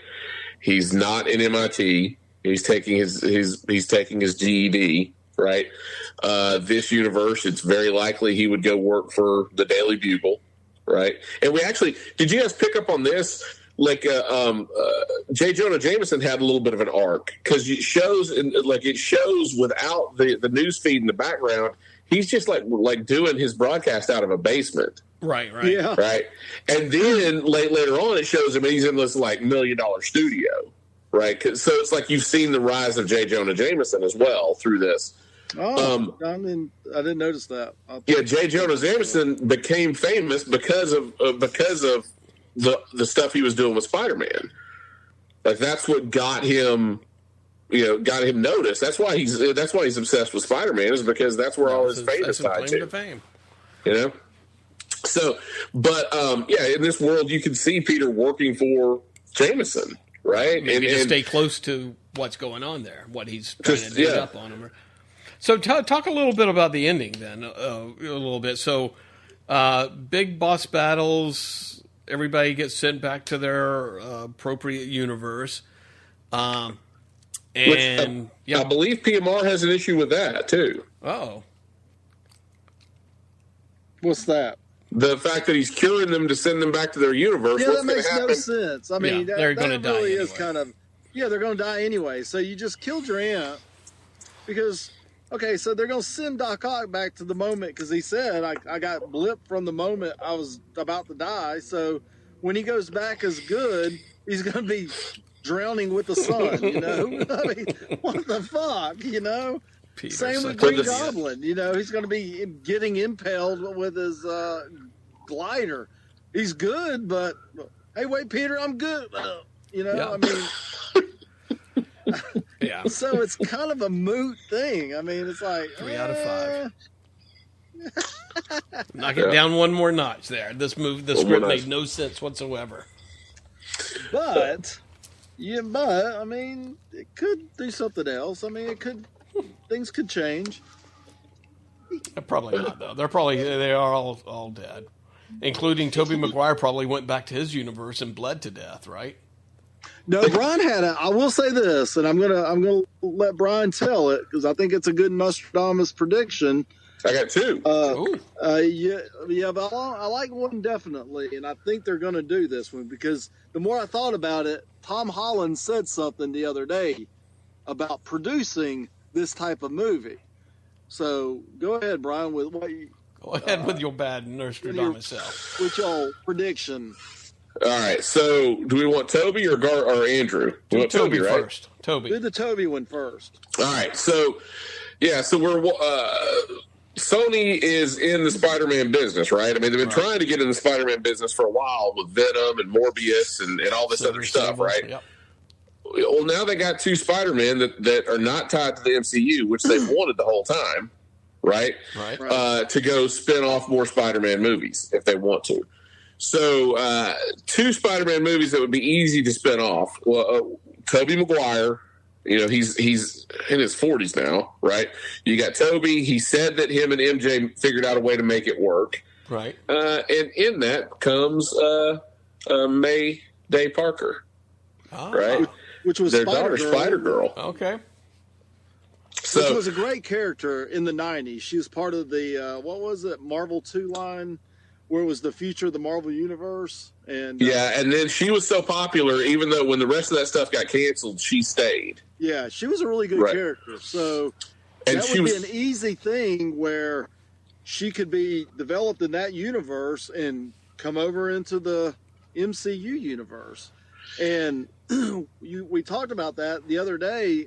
He's not in MIT. He's taking his GED, right? This universe, it's very likely he would go work for the Daily Bugle, right? And we actually, did you guys pick up on this? Like, J. Jonah Jameson had a little bit of an arc because it shows without the news feed in the background. He's just like doing his broadcast out of a basement. Right. Yeah. Right. And then later on, it shows him he's in this like $1 million studio. Right. So it's like you've seen the rise of J. Jonah Jameson as well through this. Oh, I didn't notice that. J. Jonah Jameson became famous because of the stuff he was doing with Spider-Man. Like that's what got him noticed. That's why he's obsessed with Spider-Man, is because that's where all his fame is tied to. Fame. You know? So, but in this world you can see Peter working for Jameson, right? Maybe to stay close to what's going on there, what he's trying to dig up on him. So talk a little bit about the ending then, a little bit. So big boss battles, everybody gets sent back to their appropriate universe. I believe PMR has an issue with that too. Oh. What's that? The fact that he's curing them to send them back to their universe. Yeah, that makes no sense. I mean, they're going to die really anyway. Is kind of, they're going to die anyway. So you just killed your aunt because, okay, so they're going to send Doc Ock back to the moment because he said, I got blipped from the moment I was about to die. So when he goes back as good, he's going to be drowning with the sun, you know? I mean, what the fuck, you know? Peter, same with Green Goblin, you know? He's going to be getting impaled with his glider. He's good, but, hey, wait, Peter, I'm good. You know, I mean... Yeah. So it's kind of a moot thing. I mean, it's like 3 out of 5. Knock it down one more notch there. The script made no sense whatsoever. But I mean, it could do something else. I mean, things could change. Probably not though. They are all dead, including Tobey Maguire. Probably went back to his universe and bled to death. Right. No, Brian had I will say this, and I'm gonna let Brian tell it because I think it's a good Nostradamus prediction. I got 2. But I like one definitely, and I think they're gonna do this one because the more I thought about it, Tom Holland said something the other day about producing this type of movie. So go ahead, Brian, with what you go ahead with your bad Nostradamus self. With your prediction. All right, so do we want Toby or Andrew? We want Toby right? first. Toby. Do the Toby one first. All right, so we're Sony is in the Spider-Man business, right? I mean, they've been trying to get in the Spider-Man business for a while with Venom and Morbius and all this other stuff, right? Yep. Well, now they got 2 Spider-Man that are not tied to the MCU, which they've wanted the whole time, right? Right. To go spin off more Spider-Man movies if they want to. So 2 Spider-Man movies that would be easy to spin off. Well, Tobey Maguire, you know, he's in his 40s now, right? You got Tobey. He said that him and MJ figured out a way to make it work. Right. And in that comes May Day Parker, right? Which was their daughter, Spider-Girl. Okay. So, which was a great character in the 90s. She was part of the, Marvel 2 line, where it was the future of the Marvel Universe. And and then she was so popular, even though when the rest of that stuff got canceled, she stayed. Yeah, she was a really good character. So that would be an easy thing where she could be developed in that universe and come over into the MCU universe. And we talked about that the other day,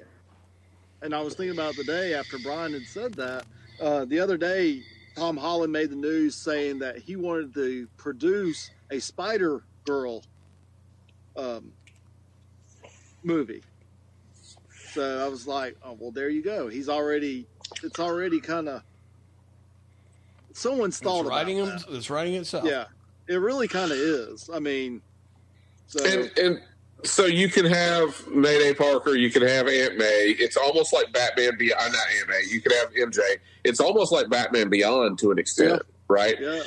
and I was thinking about the day after Brian had said that. The other day, Tom Holland made the news saying that he wanted to produce a Spider-Girl movie. So I was like, oh, well, there you go. It's already kind of, someone's thought about that. It's writing itself. Yeah, it really kind of is. I mean, so. And so you can have Mayday Parker, you can have Aunt May. It's almost like Batman Beyond, not Aunt May. You can have MJ. It's almost like Batman Beyond to an extent, right? Yeah.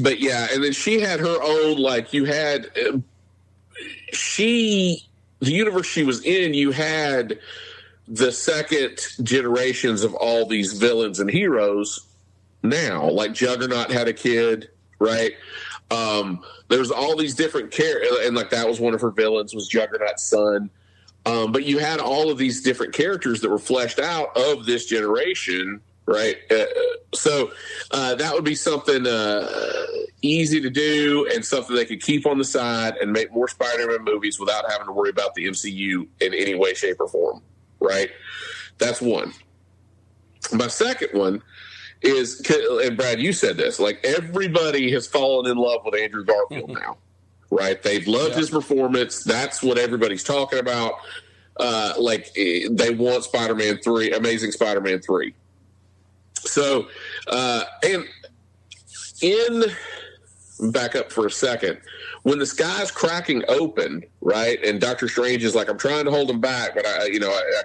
But yeah, and then she had her own, like you had, the universe she was in, you had the second generations of all these villains and heroes now. Like Juggernaut had a kid, right? There's all these different characters, and like that was one of her villains, was Juggernaut's son. But you had all of these different characters that were fleshed out of this generation, right? So that would be something easy to do and something they could keep on the side and make more Spider-Man movies without having to worry about the MCU in any way, shape, or form, right? That's one. My second one is, and Brad, you said this, like everybody has fallen in love with Andrew Garfield now, right? They've loved his performance. That's what everybody's talking about. Like they want Spider-Man 3, Amazing Spider-Man 3. So, and back up for a second, when the sky's cracking open, right, and Doctor Strange is like, I'm trying to hold him back, but I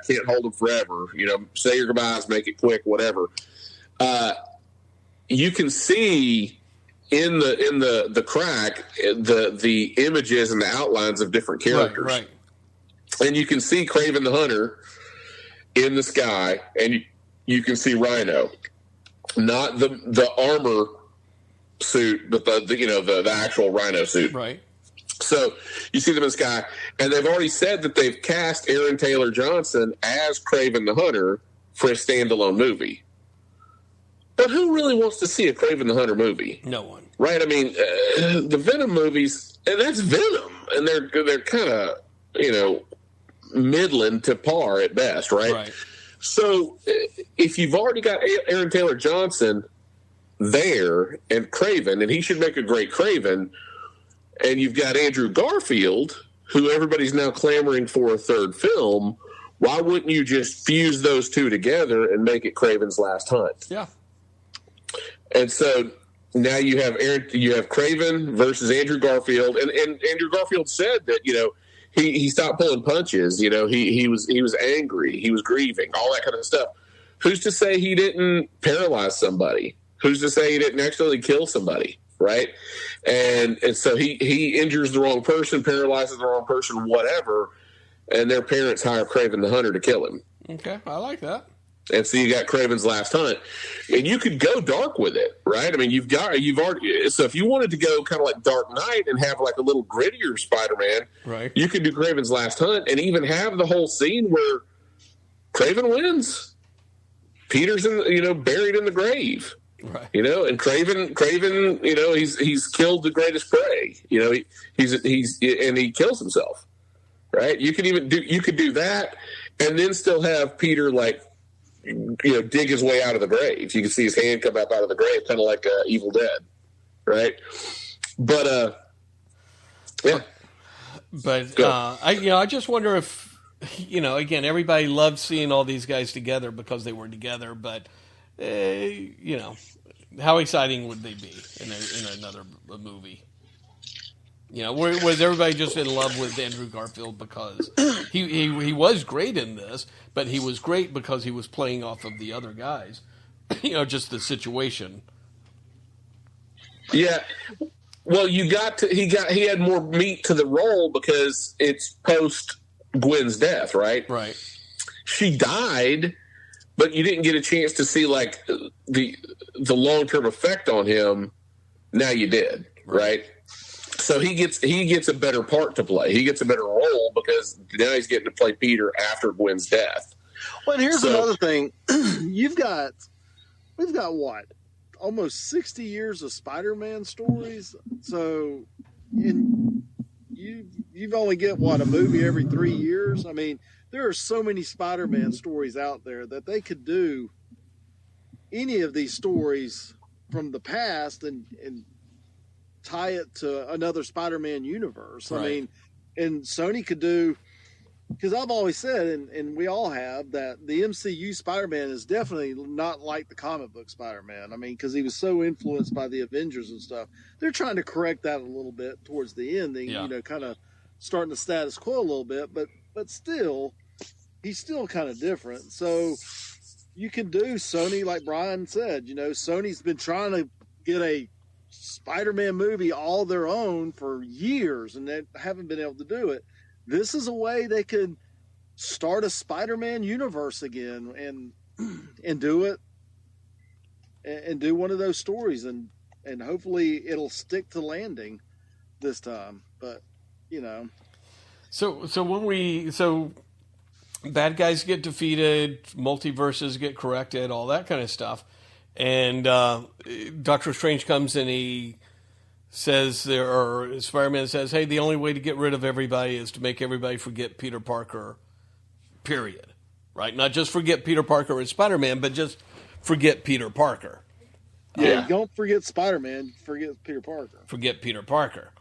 can't hold him forever. Say your goodbyes, make it quick, whatever. You can see in the crack the images and the outlines of different characters, right. And you can see Craven the Hunter in the sky, and you can see Rhino, not the armor suit, but the actual Rhino suit. Right. So you see them in the sky, and they've already said that they've cast Aaron Taylor Johnson as Craven the Hunter for a standalone movie. But who really wants to see a Craven the Hunter movie? No one. Right? I mean, the Venom movies, and that's Venom, and they're kind of, middling to par at best, right? Right. So if you've already got Aaron Taylor Johnson there and Craven, and he should make a great Craven, and you've got Andrew Garfield, who everybody's now clamoring for a third film, why wouldn't you just fuse those two together and make it Craven's Last Hunt? Yeah. And so now you have Craven versus Andrew Garfield, and Andrew Garfield said that he stopped pulling punches. He was angry, he was grieving, all that kind of stuff. Who's to say he didn't paralyze somebody? Who's to say he didn't actually kill somebody? Right? And so he injures the wrong person, paralyzes the wrong person, whatever, and their parents hire Craven the Hunter to kill him. Okay, I like that. And so you got Craven's Last Hunt, and you could go dark with it, right? I mean, you've already. So if you wanted to go kind of like Dark Knight and have like a little grittier Spider-Man, right? You could do Craven's Last Hunt and even have the whole scene where Craven wins. Peter's buried in the grave, right? And Craven, he's killed the greatest prey. He kills himself, right? You could do that, and then still have Peter like. Dig his way out of the grave. You can see his hand come up out of the grave, kind of like Evil Dead, right? But yeah. But I just wonder if again, everybody loved seeing all these guys together because they were together. But how exciting would they be in another movie? Was everybody just in love with Andrew Garfield because he was great in this, but he was great because he was playing off of the other guys, just the situation. Yeah. Well, he had more meat to the role because it's post Gwen's death, right? Right. She died, but you didn't get a chance to see like the long-term effect on him. Now you did, right? So he gets a better part to play. He gets a better role because now he's getting to play Peter after Gwen's death. Well, and here's another thing. We've got what? Almost 60 years of Spider-Man stories. So you've only get a movie every 3 years. I mean, there are so many Spider-Man stories out there that they could do any of these stories from the past and tie it to another Spider-Man universe. Right. I mean, and Sony could do, because I've always said, and we all have, that the MCU Spider-Man is definitely not like the comic book Spider-Man. I mean, because he was so influenced by the Avengers and stuff. They're trying to correct that a little bit towards the ending, kind of starting the status quo a little bit, but still, he's still kind of different. So you can do Sony, like Brian said, Sony's been trying to get a Spider-Man movie all their own for years, and they haven't been able to do it. This is a way they could start a Spider-Man universe again and do it and do one of those stories, and hopefully it'll stick to landing this time. But so bad guys get defeated, multiverses get corrected, all that kind of stuff, and Doctor Strange comes and he says or Spider-Man says, hey, the only way to get rid of everybody is to make everybody forget Peter Parker, period. Right? Not just forget Peter Parker as Spider-Man, but just forget Peter Parker. Yeah, don't forget Spider-Man, forget Peter Parker. Forget Peter Parker.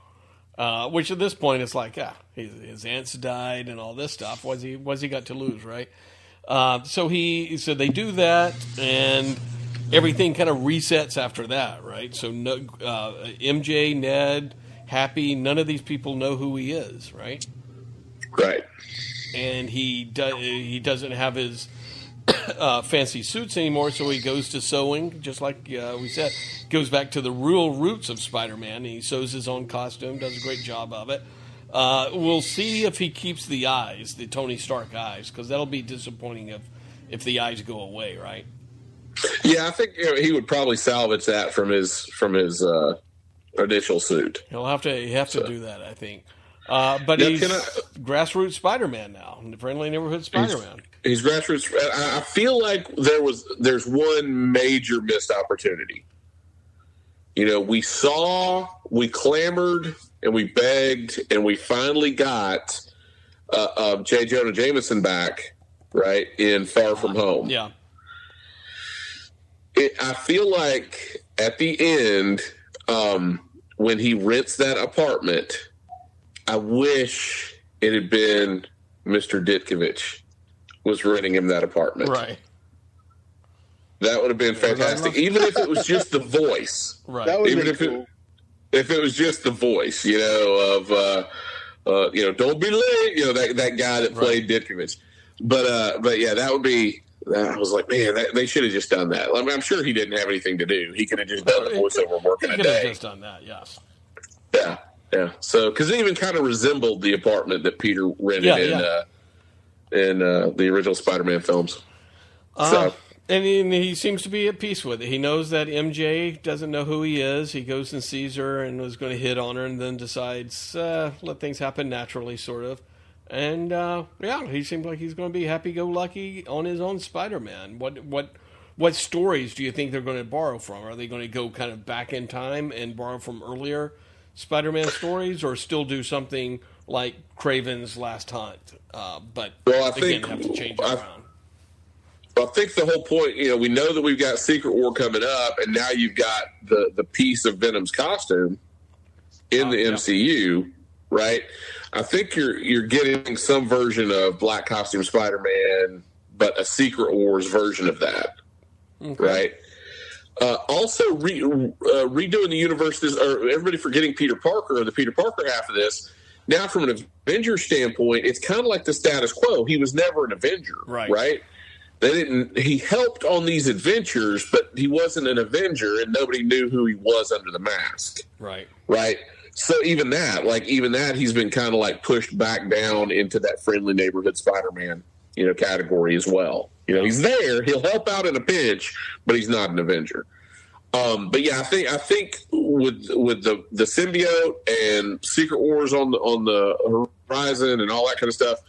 Which at this point it's like, his aunt's died and all this stuff. What's he got to lose, right? So they do that, and everything kind of resets after that, right? So no, MJ, Ned, Happy, none of these people know who he is, right? Right. And he doesn't have his fancy suits anymore, so he goes to sewing, just like we said. Goes back to the real roots of Spider-Man. He sews his own costume, does a great job of it. We'll see if he keeps the eyes, the Tony Stark eyes, because that'll be disappointing if the eyes go away, right? Yeah, I think he would probably salvage that from his initial suit. He'll have to do that, I think. But he's grassroots Spider-Man now, friendly neighborhood Spider-Man. He's grassroots. I feel like there's one major missed opportunity. We clamored and we begged and we finally got J. Jonah Jameson back, right, in Far From Home. Yeah. I feel like at the end, when he rents that apartment, I wish it had been Mr. Ditkovich was renting him that apartment. Right. That would have been fantastic, even if it was just the voice. Right. That would even have been cool. If it was just the voice, of don't be late, that guy that played Ditkovich. But yeah, that would be. I was like, man, they should have just done that. I mean, I'm sure he didn't have anything to do. He could have just done the voiceover work in a day. He could have just done that, yes. Yeah. So, because it even kind of resembled the apartment that Peter rented in the original Spider-Man films. And he seems to be at peace with it. He knows that MJ doesn't know who he is. He goes and sees her and was going to hit on her, and then decides let things happen naturally, sort of. And he seems like he's going to be happy-go-lucky on his own Spider-Man. What stories do you think they're going to borrow from? Are they going to go kind of back in time and borrow from earlier Spider-Man stories, or still do something like Craven's Last Hunt? I think have to change it around. I think the whole point, we know that we've got Secret War coming up, and now you've got the piece of Venom's costume in the MCU, right? I think you're getting some version of Black Costume Spider-Man, but a Secret Wars version of that, right? Also, redoing the universe, or everybody forgetting Peter Parker, or the Peter Parker half of this. Now, from an Avenger standpoint, it's kind of like the status quo. He was never an Avenger, right? He helped on these adventures, but he wasn't an Avenger, and nobody knew who he was under the mask, right? So even that, he's been kind of like pushed back down into that friendly neighborhood Spider-Man, category as well. He's there, he'll help out in a pinch, but he's not an Avenger. But yeah, I think with the symbiote and Secret Wars on the horizon and all that kind of stuff,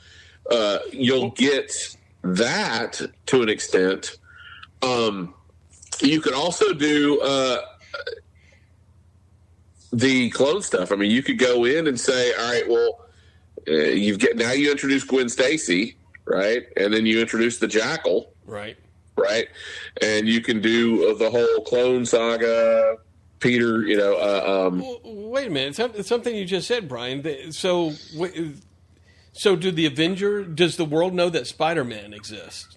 you'll get that to an extent. You could also do the clone stuff. I mean, you could go in and say, all right, well, you introduce Gwen Stacy, right? And then you introduce the Jackal. Right. right? And you can do the whole clone saga, Peter, wait a minute. It's something you just said, Brian. So does the world know that Spider-Man exists?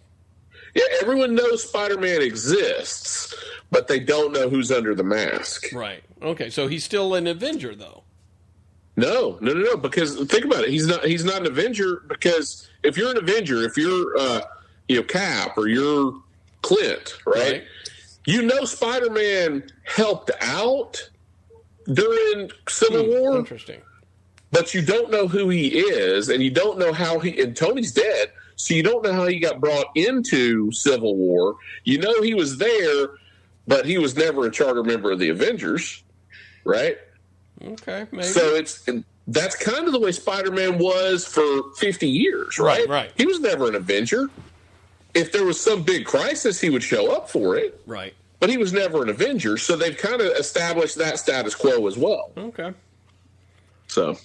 Yeah, everyone knows Spider-Man exists, but they don't know who's under the mask. Right. Okay, so he's still an Avenger, though. No. Because think about it. He's not an Avenger, because if you're an Avenger, if you're Cap or you're Clint, right? You know Spider-Man helped out during Civil War. Interesting. But you don't know who he is, and you don't know how and Tony's dead, so you don't know how he got brought into Civil War. You know he was there, but he was never a charter member of the Avengers, right? Okay, maybe. So that's kind of the way Spider-Man was for 50 years, right? Right. He was never an Avenger. If there was some big crisis, he would show up for it. Right. But he was never an Avenger, so they've kind of established that status quo as well. Okay. So.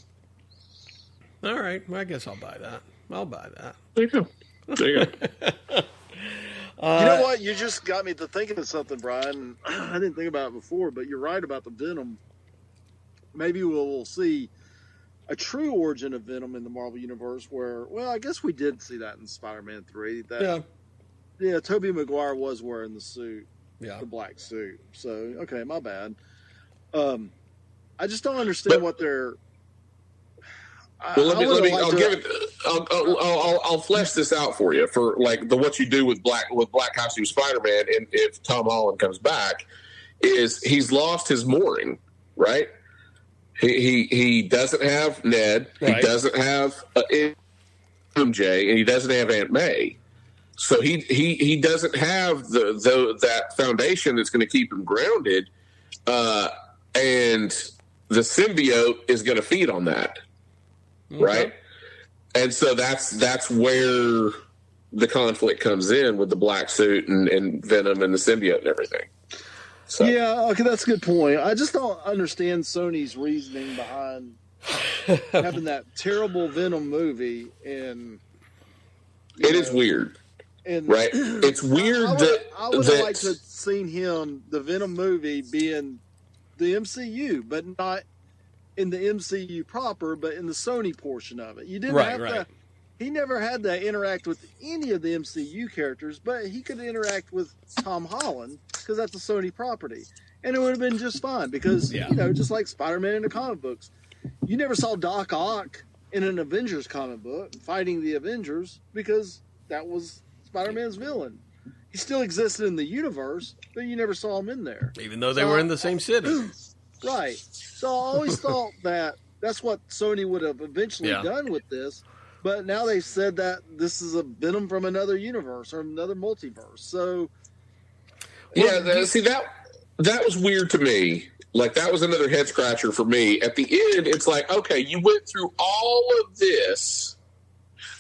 All right. Well, I guess I'll buy that. There you go. You know what? You just got me to thinking of something, Brian. I didn't think about it before, but you're right about the Venom. Maybe we'll see a true origin of Venom in the Marvel Universe where, well, I guess we did see that in Spider-Man 3. Yeah, Tobey Maguire was wearing the suit, the black suit. So, okay, my bad. I just don't understand what they're... I'll flesh this out for you for like what you do with black costume Spider-Man, and if Tom Holland comes back, is he's lost his mooring, right? He doesn't have Ned, right. He doesn't have MJ, and he doesn't have Aunt May, so he doesn't have that foundation that's going to keep him grounded, and the symbiote is going to feed on that. Okay. Right, and so that's where the conflict comes in with the black suit and Venom and the symbiote and everything. So. Yeah, okay, that's a good point. I just don't understand Sony's reasoning behind having that terrible Venom movie. And it is weird, right? It's weird I would have liked to have seen the Venom movie being the MCU, but not in the MCU proper, but in the Sony portion of it. You didn't have to. He never had to interact with any of the MCU characters, but he could interact with Tom Holland because that's a Sony property, and it would have been just fine. Because just like Spider-Man in the comic books, you never saw Doc Ock in an Avengers comic book fighting the Avengers because that was Spider-Man's villain. He still existed in the universe, but you never saw him in there, even though they were in the same city. Right. So I always thought that's what Sony would have eventually done with this. But now they've said that this is a Venom from another universe or another multiverse. So, that was weird to me. Like, that was another head scratcher for me. At the end, it's like, okay, you went through all of this,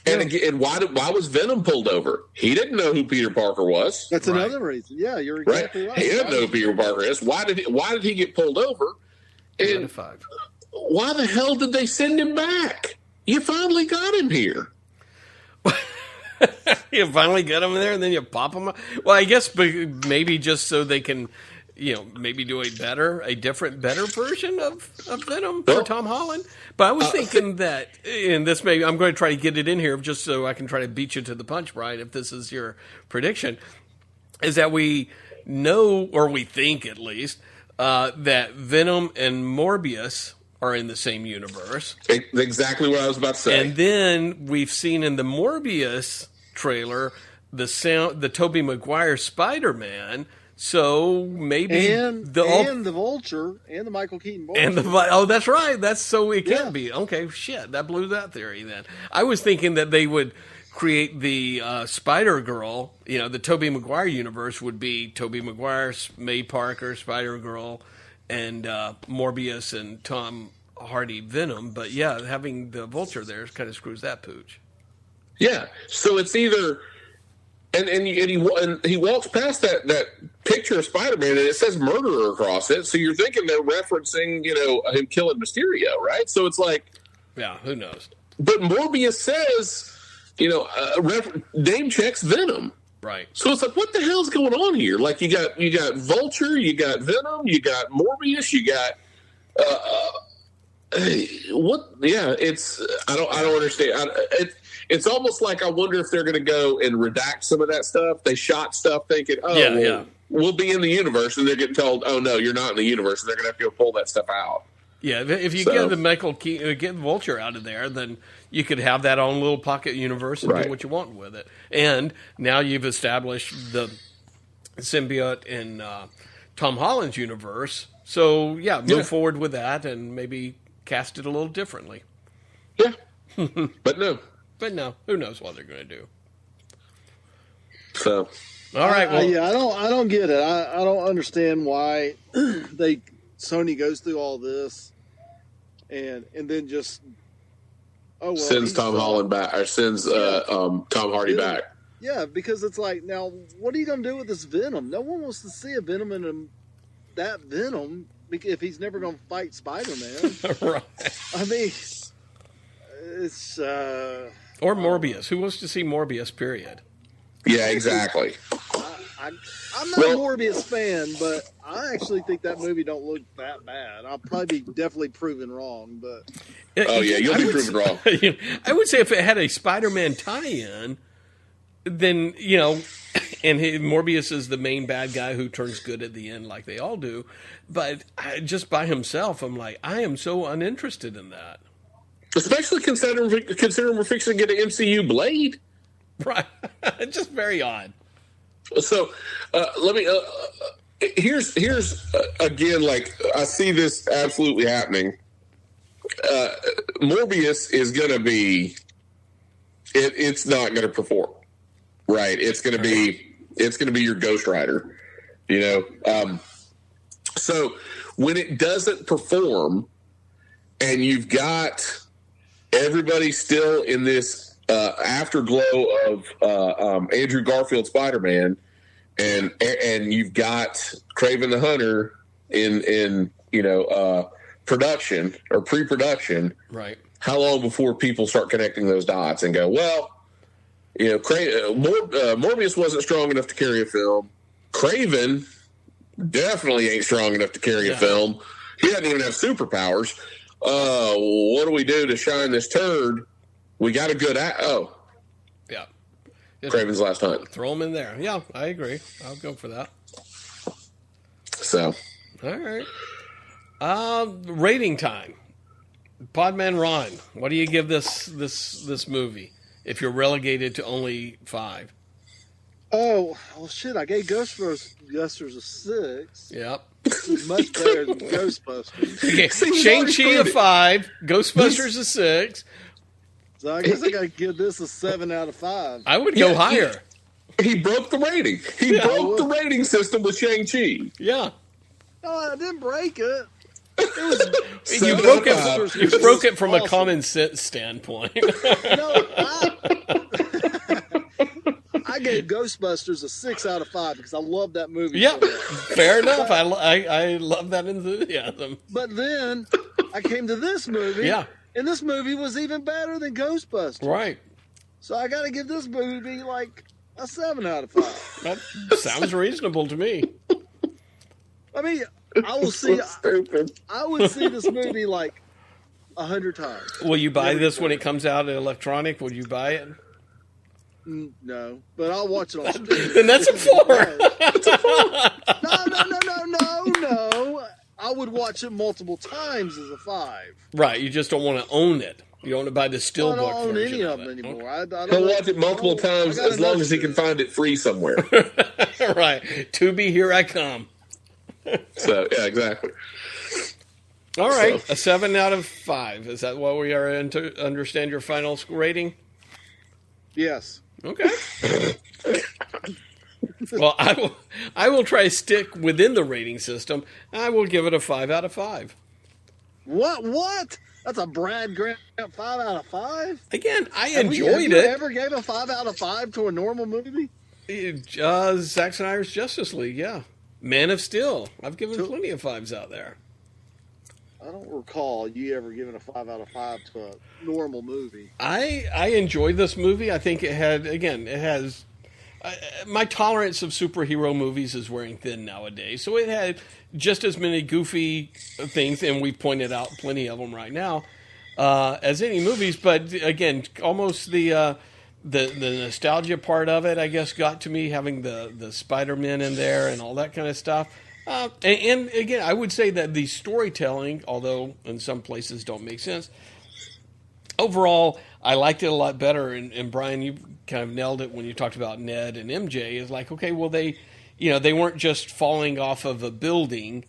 and again, why was Venom pulled over? He didn't know who Peter Parker was. That's another reason. Yeah, you're exactly right. He didn't know who Peter Parker is. Why did he get pulled over? And why the hell did they send him back? You finally got him here. You finally got him there, and then you pop him up. Well, I guess maybe just so they can, maybe do a different, better version of Venom for Tom Holland. But I was thinking that, and this maybe I'm going to try to get it in here just so I can try to beat you to the punch, Brian, if this is your prediction, is that we know, or we think at least, that Venom and Morbius are in the same universe. Exactly what I was about to say. And then we've seen in the Morbius trailer the Tobey Maguire Spider-Man. So maybe the Vulture and the Michael Keaton Vulture. That's right. That's so it can't be. Okay, shit, that blew that theory. Then I was thinking that they would create the Spider Girl. The Tobey Maguire universe would be Tobey Maguire, May Parker, Spider Girl, and Morbius and Tom Hardy Venom. But having the Vulture there kind of screws that pooch. Yeah, so it's either, and he walks past that picture of Spider-Man and it says murderer across it. So you're thinking they're referencing him killing Mysterio, right? So it's like, who knows? But Morbius says name checks Venom. Right. So it's like, what the hell's going on here? Like you got Vulture, you got Venom, you got Morbius, you got what? Yeah, I don't understand. It's almost like I wonder if they're going to go and redact some of that stuff. They shot stuff thinking, we'll be in the universe, and they're getting told, oh no, you're not in the universe, and they're going to have to go pull that stuff out. Yeah, if you get the get Vulture out of there, then you could have that own little pocket universe and do what you want with it. And now you've established the symbiote in Tom Holland's universe. So, move forward with that and maybe cast it a little differently. Yeah. But no, who knows what they're going to do. So, all right. Well, I don't get it. I don't understand why Sony goes through all this and then just sends Tom Holland back, or sends Tom Hardy back. Yeah, because it's like, now what are you going to do with this Venom? No one wants to see a Venom in that Venom if he's never going to fight Spider-Man. Right. I mean, it's or Morbius. Who wants to see Morbius? Period. Yeah, exactly. I'm not a Morbius fan, but I actually think that movie don't look that bad. I'll probably be definitely proven wrong, but you'll be proven wrong. I would say if it had a Spider-Man tie-in, then and Morbius is the main bad guy who turns good at the end, like they all do. But just by himself, I'm like, I am so uninterested in that. Especially considering we're fixing to get an MCU Blade. Right. Just very odd. So let me. Here's again. Like I see this absolutely happening. Morbius is going to be. It's not going to perform. Right. It's going to be your Ghost Rider. So when it doesn't perform, and you've got everybody still in this afterglow of Andrew Garfield Spider-Man, and you've got Craven the Hunter in production or pre-production. Right. How long before people start connecting those dots and go, well, Morbius wasn't strong enough to carry a film. Craven definitely ain't strong enough to carry a film. He doesn't even have superpowers. What do we do to shine this turd? We got a good yeah. Craven's Last Hunt. Throw him in there. Yeah, I agree. I'll go for that. So, all right. Rating time. Podman Ron, what do you give this movie if you're relegated to only 5? Oh, well, shit! I gave Ghostbusters a 6. Yep. Much better than Ghostbusters. Okay. Shang-Chi a 5. Ghostbusters a 6. So I guess I gotta give this a 7 out of 5. I would go higher. He broke the rating. He broke the rating system with Shang-Chi. Yeah. No, I didn't break it. You broke it from a common sense standpoint. No, I gave Ghostbusters a 6 out of 5 because I love that movie. Yeah, so fair enough. I love that enthusiasm. But then I came to this movie. Yeah. And this movie was even better than Ghostbusters. Right. So I got to give this movie like a 7 out of 5. That sounds reasonable to me. I mean, I would see this movie like 100 times. Will you buy this when it comes out in electronic? Will you buy it? No, but I'll watch it on streaming. Then that's a 4. No. I would watch it multiple times as a 5. Right, you just don't want to own it. You don't want to buy the steelbook version. I don't own any of them anymore. Okay. He'll watch it multiple times as long as he can find it free somewhere. Right. To be here I come. So, yeah, exactly. All right, a 7 out of 5. Is that what we are to understand your final rating? Yes. Okay. Well, I will try to stick within the rating system. I will give it a 5 out of 5. What? That's a Brad Grant 5 out of 5? Again, I enjoyed it. Have you ever gave a 5 out of 5 to a normal movie? Zack Snyder's Justice League, yeah. Man of Steel. I've given plenty of 5s out there. I don't recall you ever giving a 5 out of 5 to a normal movie. I enjoyed this movie. I think it has my tolerance of superhero movies is wearing thin nowadays. So it had just as many goofy things, and we've pointed out plenty of them right now, as any movies. But again, almost the nostalgia part of it, I guess, got to me, having the Spider-Man in there and all that kind of stuff. And again, I would say that the storytelling, although in some places don't make sense, overall, I liked it a lot better. And Brian, you kind of nailed it when you talked about Ned and MJ. Is like, okay, well, they weren't just falling off of a building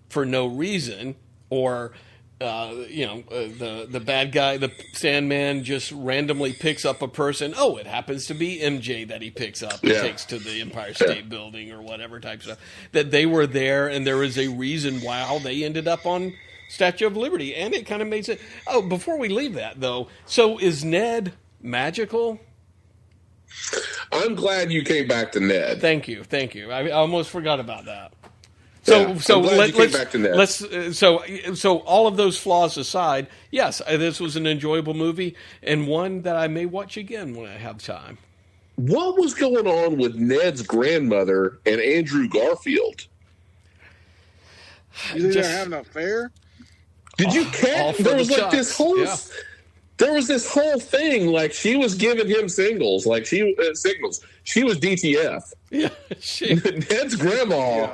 for no reason, or the bad guy, the Sandman, just randomly picks up a person. Oh, it happens to be MJ that he picks up and takes to the Empire State Building or whatever type of stuff. That they were there, and there is a reason why they ended up on Statue of Liberty, and it kind of made sense. Oh, before we leave that, though, so is Ned magical? I'm glad you came back to Ned. Thank you. I almost forgot about that. So all of those flaws aside, yes, this was an enjoyable movie, and one that I may watch again when I have time. What was going on with Ned's grandmother and Andrew Garfield? You think they're having an affair? Did you catch? There was like this whole. Yeah. There was this whole thing, like she was giving him signals, like signals. She was DTF. Yeah, Ned's grandma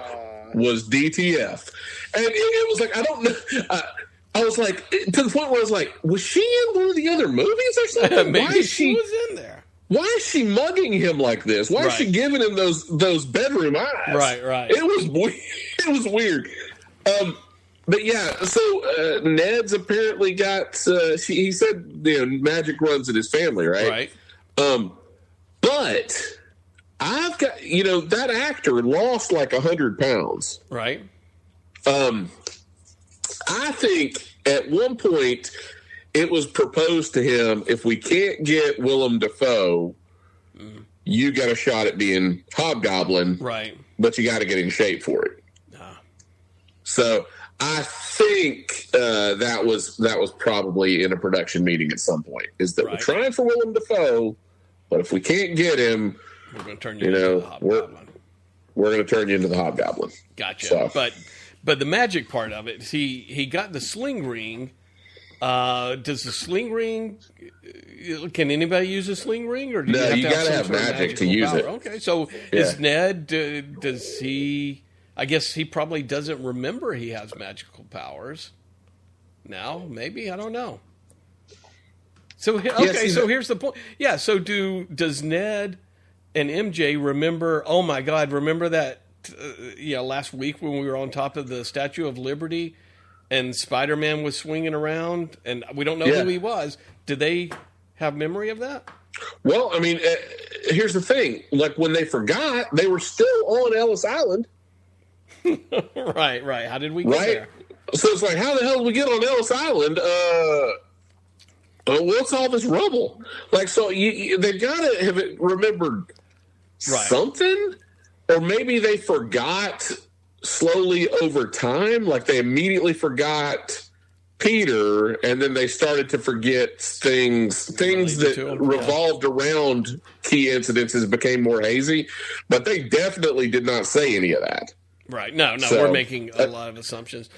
was DTF, and it was like, I don't know. I was like, to the point where I was like, was she in one of the other movies or something? Maybe she was in there. Why is she mugging him like this? Why is she giving him those bedroom eyes? Right. It was weird. But yeah, so Ned's apparently got. He said, magic runs in his family, right? Right. But I've got, that actor lost like 100 pounds. Right. I think at one point it was proposed to him, if we can't get Willem Dafoe, you got a shot at being Hobgoblin. Right. But you got to get in shape for it. So I think that was probably in a production meeting at some point. Is that we're trying for Willem Dafoe, but if we can't get him, we're going to turn you into the Hobgoblin. We're going to turn you into the Hobgoblin. Gotcha. So. But the magic part of it, he got the sling ring. Does the sling ring? Can anybody use a sling ring, or do you got to have magic to use it? Okay, so is Ned? Does he? I guess he probably doesn't remember he has magical powers now. Maybe, I don't know. So so here's the point. Yeah. So does Ned and MJ remember? Oh my God! Remember that? Last week when we were on top of the Statue of Liberty, and Spider-Man was swinging around, and we don't know who he was. Did they have memory of that? Well, I mean, here's the thing. Like, when they forgot, they were still on Ellis Island. Right. How did we get there? So it's like, how the hell did we get on Ellis Island? What's all this rubble? Like, so they've got to have remembered something, or maybe they forgot slowly over time. Like, they immediately forgot Peter, and then they started to forget things that revolved around key incidences became more hazy. But they definitely did not say any of that. Right. No, so, we're making a lot of assumptions.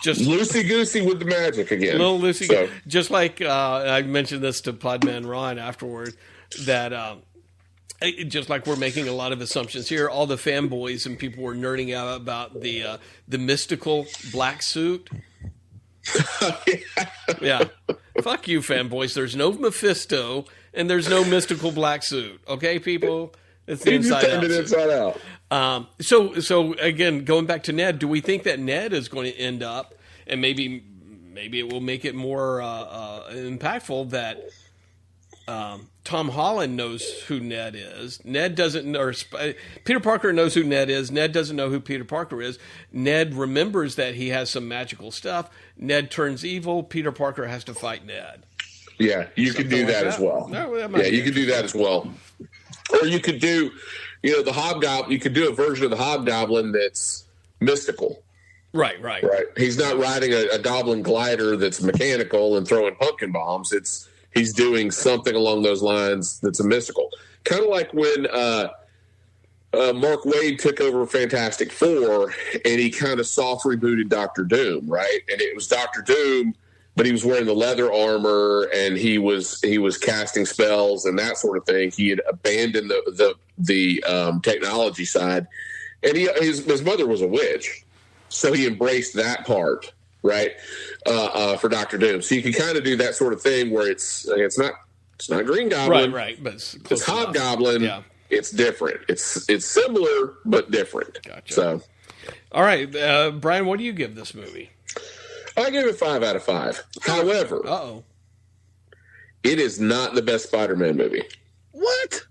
Just loosey-goosey with the magic again. A little loosey-goosey. So. Just like I mentioned this to Podman Ron afterward, that just like we're making a lot of assumptions here, all the fanboys and people were nerding out about the mystical black suit. Yeah. Fuck you, fanboys. There's no Mephisto, and there's no mystical black suit. Okay, people? It's the inside out. So again, going back to Ned, do we think that Ned is going to end up, and maybe it will make it more impactful that Tom Holland knows who Ned is. Ned doesn't, or Peter Parker knows who Ned is. Ned doesn't know who Peter Parker is. Ned remembers that he has some magical stuff. Ned turns evil. Peter Parker has to fight Ned. Yeah, you could do that as well. You could do that as well. Or you could do, the Hobgoblin. You could do a version of the Hobgoblin that's mystical. Right. He's not riding a goblin glider that's mechanical and throwing pumpkin bombs. He's doing something along those lines that's a mystical. Kind of like when Mark Waid took over Fantastic Four, and he kind of soft rebooted Doctor Doom, right? And it was Doctor Doom, but he was wearing the leather armor, and he was casting spells and that sort of thing. He had abandoned the technology side, and his mother was a witch, so he embraced that part, right? For Doctor Doom, so you can kind of do that sort of thing where it's not Green Goblin, right, but it's Hobgoblin. Yeah. It's different. It's similar but different. Gotcha. So, all right, Brian, what do you give this movie? I give it 5 out of 5. However, it is not the best Spider-Man movie. What?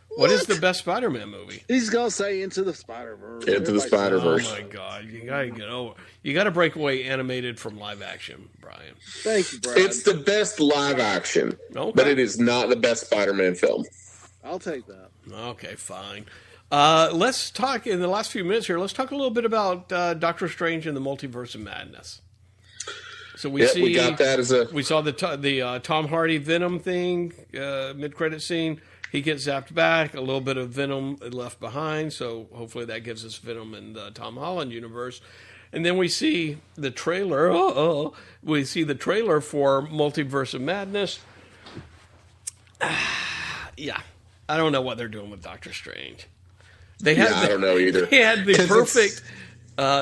What is the best Spider-Man movie? He's gonna say Into the Spider-Verse. Into the Spider-Verse. Oh my God! You gotta get over. You gotta break away animated from live action, Brian. Thank you, Brian. It's the best live action, but it is not the best Spider-Man film. I'll take that. Okay, fine. Let's talk in the last few minutes here. Let's talk a little bit about Doctor Strange and the Multiverse of Madness. So we got that as we saw the Tom Hardy Venom thing mid-credit scene. He gets zapped back. A little bit of Venom left behind. So hopefully that gives us Venom in the Tom Holland universe. And then we see the trailer. We see the trailer for Multiverse of Madness. Yeah. I don't know what they're doing with Doctor Strange. I don't know either. They had the perfect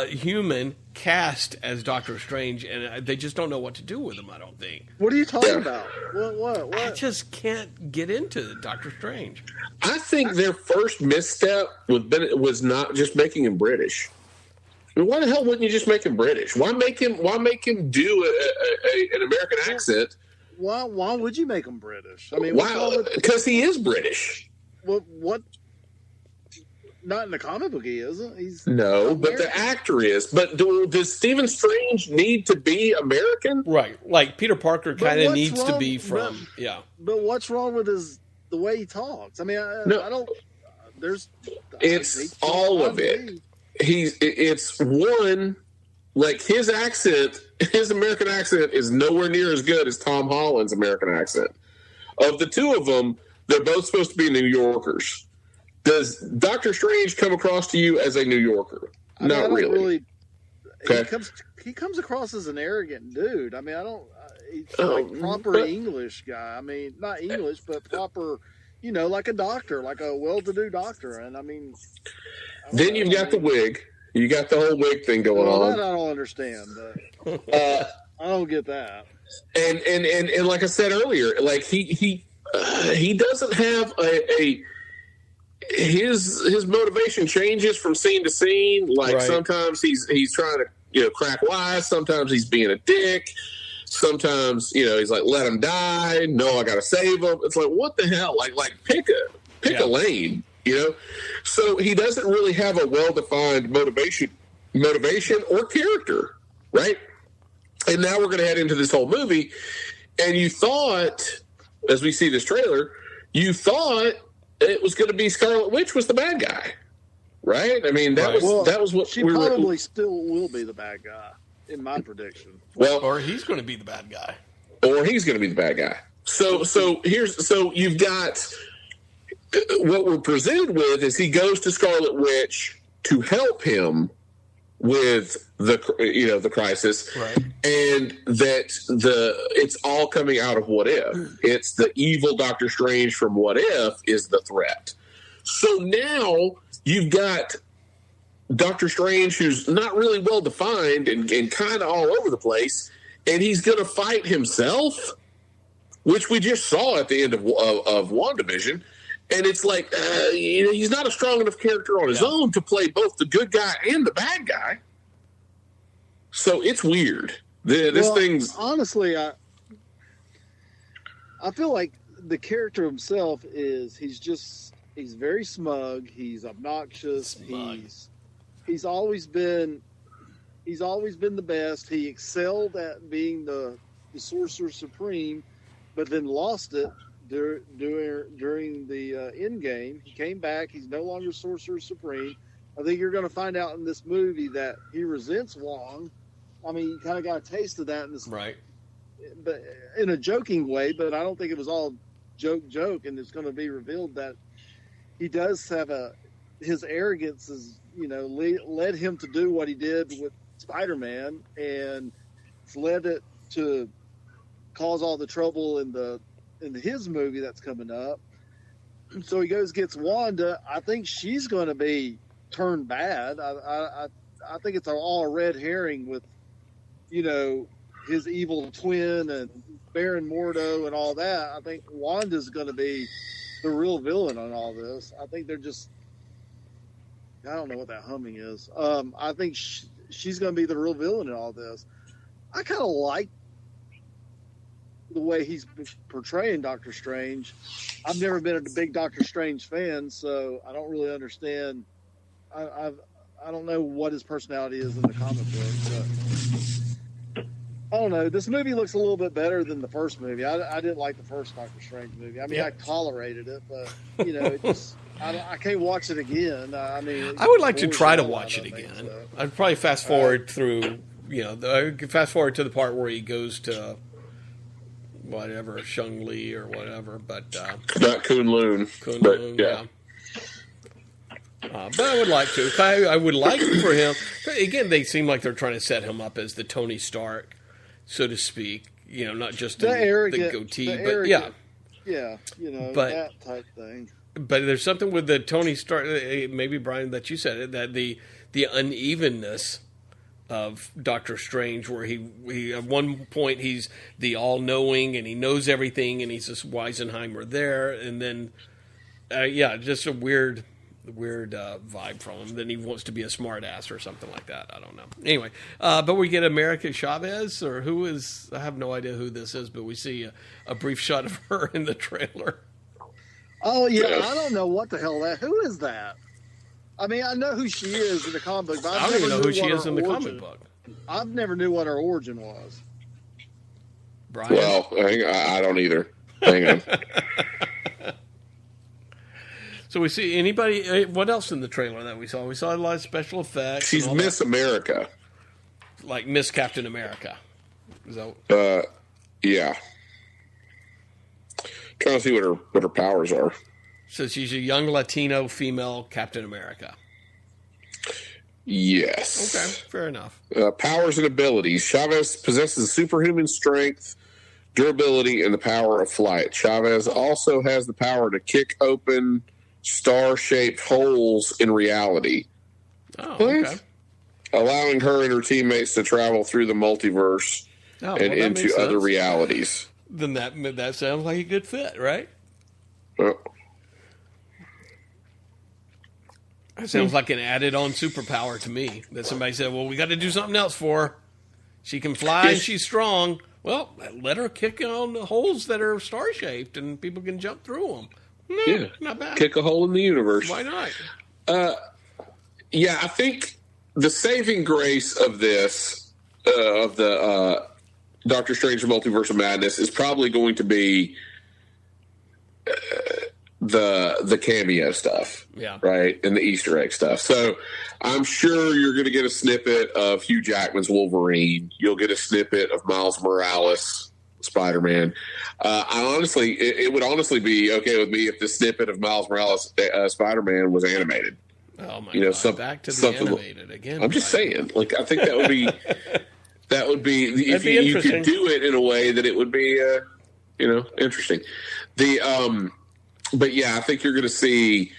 human cast as Doctor Strange, and they just don't know what to do with him, I don't think. What are you talking about? What? I just can't get into Doctor Strange. I think their first misstep was not just making him British. I mean, why the hell wouldn't you just make him British? Why make him do an American accent? Why would you make him British? I mean, because he is British. What? Not in the comic book, he isn't. He's no, American. But the actor is. But does Stephen Strange need to be American? Right, like Peter Parker kind of needs to be from. But what's wrong with the way he talks? I mean, I don't. It's all of it. It's one. Like his accent, his American accent is nowhere near as good as Tom Holland's American accent. Of the two of them, they're both supposed to be New Yorkers. Does Doctor Strange come across to you as a New Yorker? Not really. Okay. He comes across as an arrogant dude. I mean, he's like proper English guy. I mean, not English, but proper, like a doctor, like a well-to-do doctor. And I mean, then you've got the wig. You got the whole wig thing going on. That I don't understand. I don't get that. And like I said earlier, like he doesn't have his motivation changes from scene to scene. Like sometimes he's trying to crack wise. Sometimes he's being a dick. Sometimes he's like, let him die. No, I got to save him. It's like, what the hell? Like pick a lane. So he doesn't really have a well-defined motivation or character, right? And now we're going to head into this whole movie, and you thought, as we see this trailer, you thought it was going to be Scarlet Witch was the bad guy, right? I mean, that was what she probably still will be the bad guy in my prediction. Or he's going to be the bad guy. So you've got. What we're presented with is he goes to Scarlet Witch to help him with the crisis, right. And that it's all coming out of What If. It's the evil Doctor Strange from What If is the threat. So now you've got Doctor Strange who's not really well defined and kind of all over the place, and he's going to fight himself, which we just saw at the end of WandaVision. And it's like, he's not a strong enough character on his own to play both the good guy and the bad guy. So it's weird. Thing's... Honestly, I feel like the character himself he's very smug. He's obnoxious. He's always been the best. He excelled at being the Sorcerer Supreme, but then lost it. During the end game. He came back. He's no longer Sorcerer Supreme. I think you're going to find out in this movie that he resents Wong. I mean, you kind of got a taste of that in this, right? But in a joking way. But I don't think it was all joke, and it's going to be revealed that he does have his arrogance is, led him to do what he did with Spider-Man, and it's led it to cause all the trouble in his movie that's coming up. So he gets Wanda. I think she's going to be turned bad. I think it's all a red herring with, his evil twin and Baron Mordo and all that. I think Wanda's going to be the real villain on all this. I think they're just, I don't know what that humming is. I think she's going to be the real villain in all this. I kind of like the way he's portraying Doctor Strange. I've never been a big Doctor Strange fan, so I don't really understand. I don't know what his personality is in the comic book, but I don't know. This movie looks a little bit better than the first movie. I didn't like the first Doctor Strange movie. I mean, I tolerated it, but it just I can't watch it again. I mean, I would like to try to watch it again. So. I'd probably fast forward through. I could fast forward to the part where he goes to whatever, Shang-Li or whatever, but not Kunlun. Kunlun, yeah. But I would like to. I would like for him. Again, they seem like they're trying to set him up as the Tony Stark, so to speak. Not just the goatee, but yeah, but, that type thing. But there's something with the Tony Stark. Maybe Brian, that you said it, that the unevenness of Doctor Strange, where he at one point he's the all-knowing and he knows everything and he's this Weisenheimer there, and then just a weird vibe from him. Then he wants to be a smart ass or something like that. I don't know. Anyway, but we get America Chavez, or who is, I have no idea who this is, but we see a brief shot of her in the trailer. Oh yeah, I don't know what the hell who is that? I mean, I know who she is in the comic book, but I don't even know who she is in the comic book. I've never knew what her origin was. Brian? Well, I don't either. Hang on. So we see anybody, what else in the trailer that we saw? We saw a lot of special effects. She's Miss America. Like Miss Captain America. Is that... yeah. Trying to see what her powers are. So she's a young Latino female Captain America. Yes. Okay, fair enough. Powers and abilities. Chavez possesses superhuman strength, durability, and the power of flight. Chavez also has the power to kick open star-shaped holes in reality. Oh, okay. Allowing her and her teammates to travel through the multiverse and into other realities. Then that sounds like a good fit, right? That sounds like an added-on superpower to me. That somebody said, well, we got to do something else for her. She can fly and she's strong. Well, let her kick on the holes that are star-shaped and people can jump through them. No, not bad. Kick a hole in the universe. Why not? I think the saving grace of this, of the Doctor Strange Multiverse of Madness, is probably going to be the cameo stuff, right, and the Easter egg stuff. So I'm sure you're going to get a snippet of Hugh Jackman's Wolverine. You'll get a snippet of Miles Morales, Spider-Man. It would honestly be okay with me if the snippet of Miles Morales Spider-Man was animated. Oh my God! Back to the animated again. I'm just saying, like, I think that would be if you could do it in a way that it would be interesting. But yeah, I think you're going to see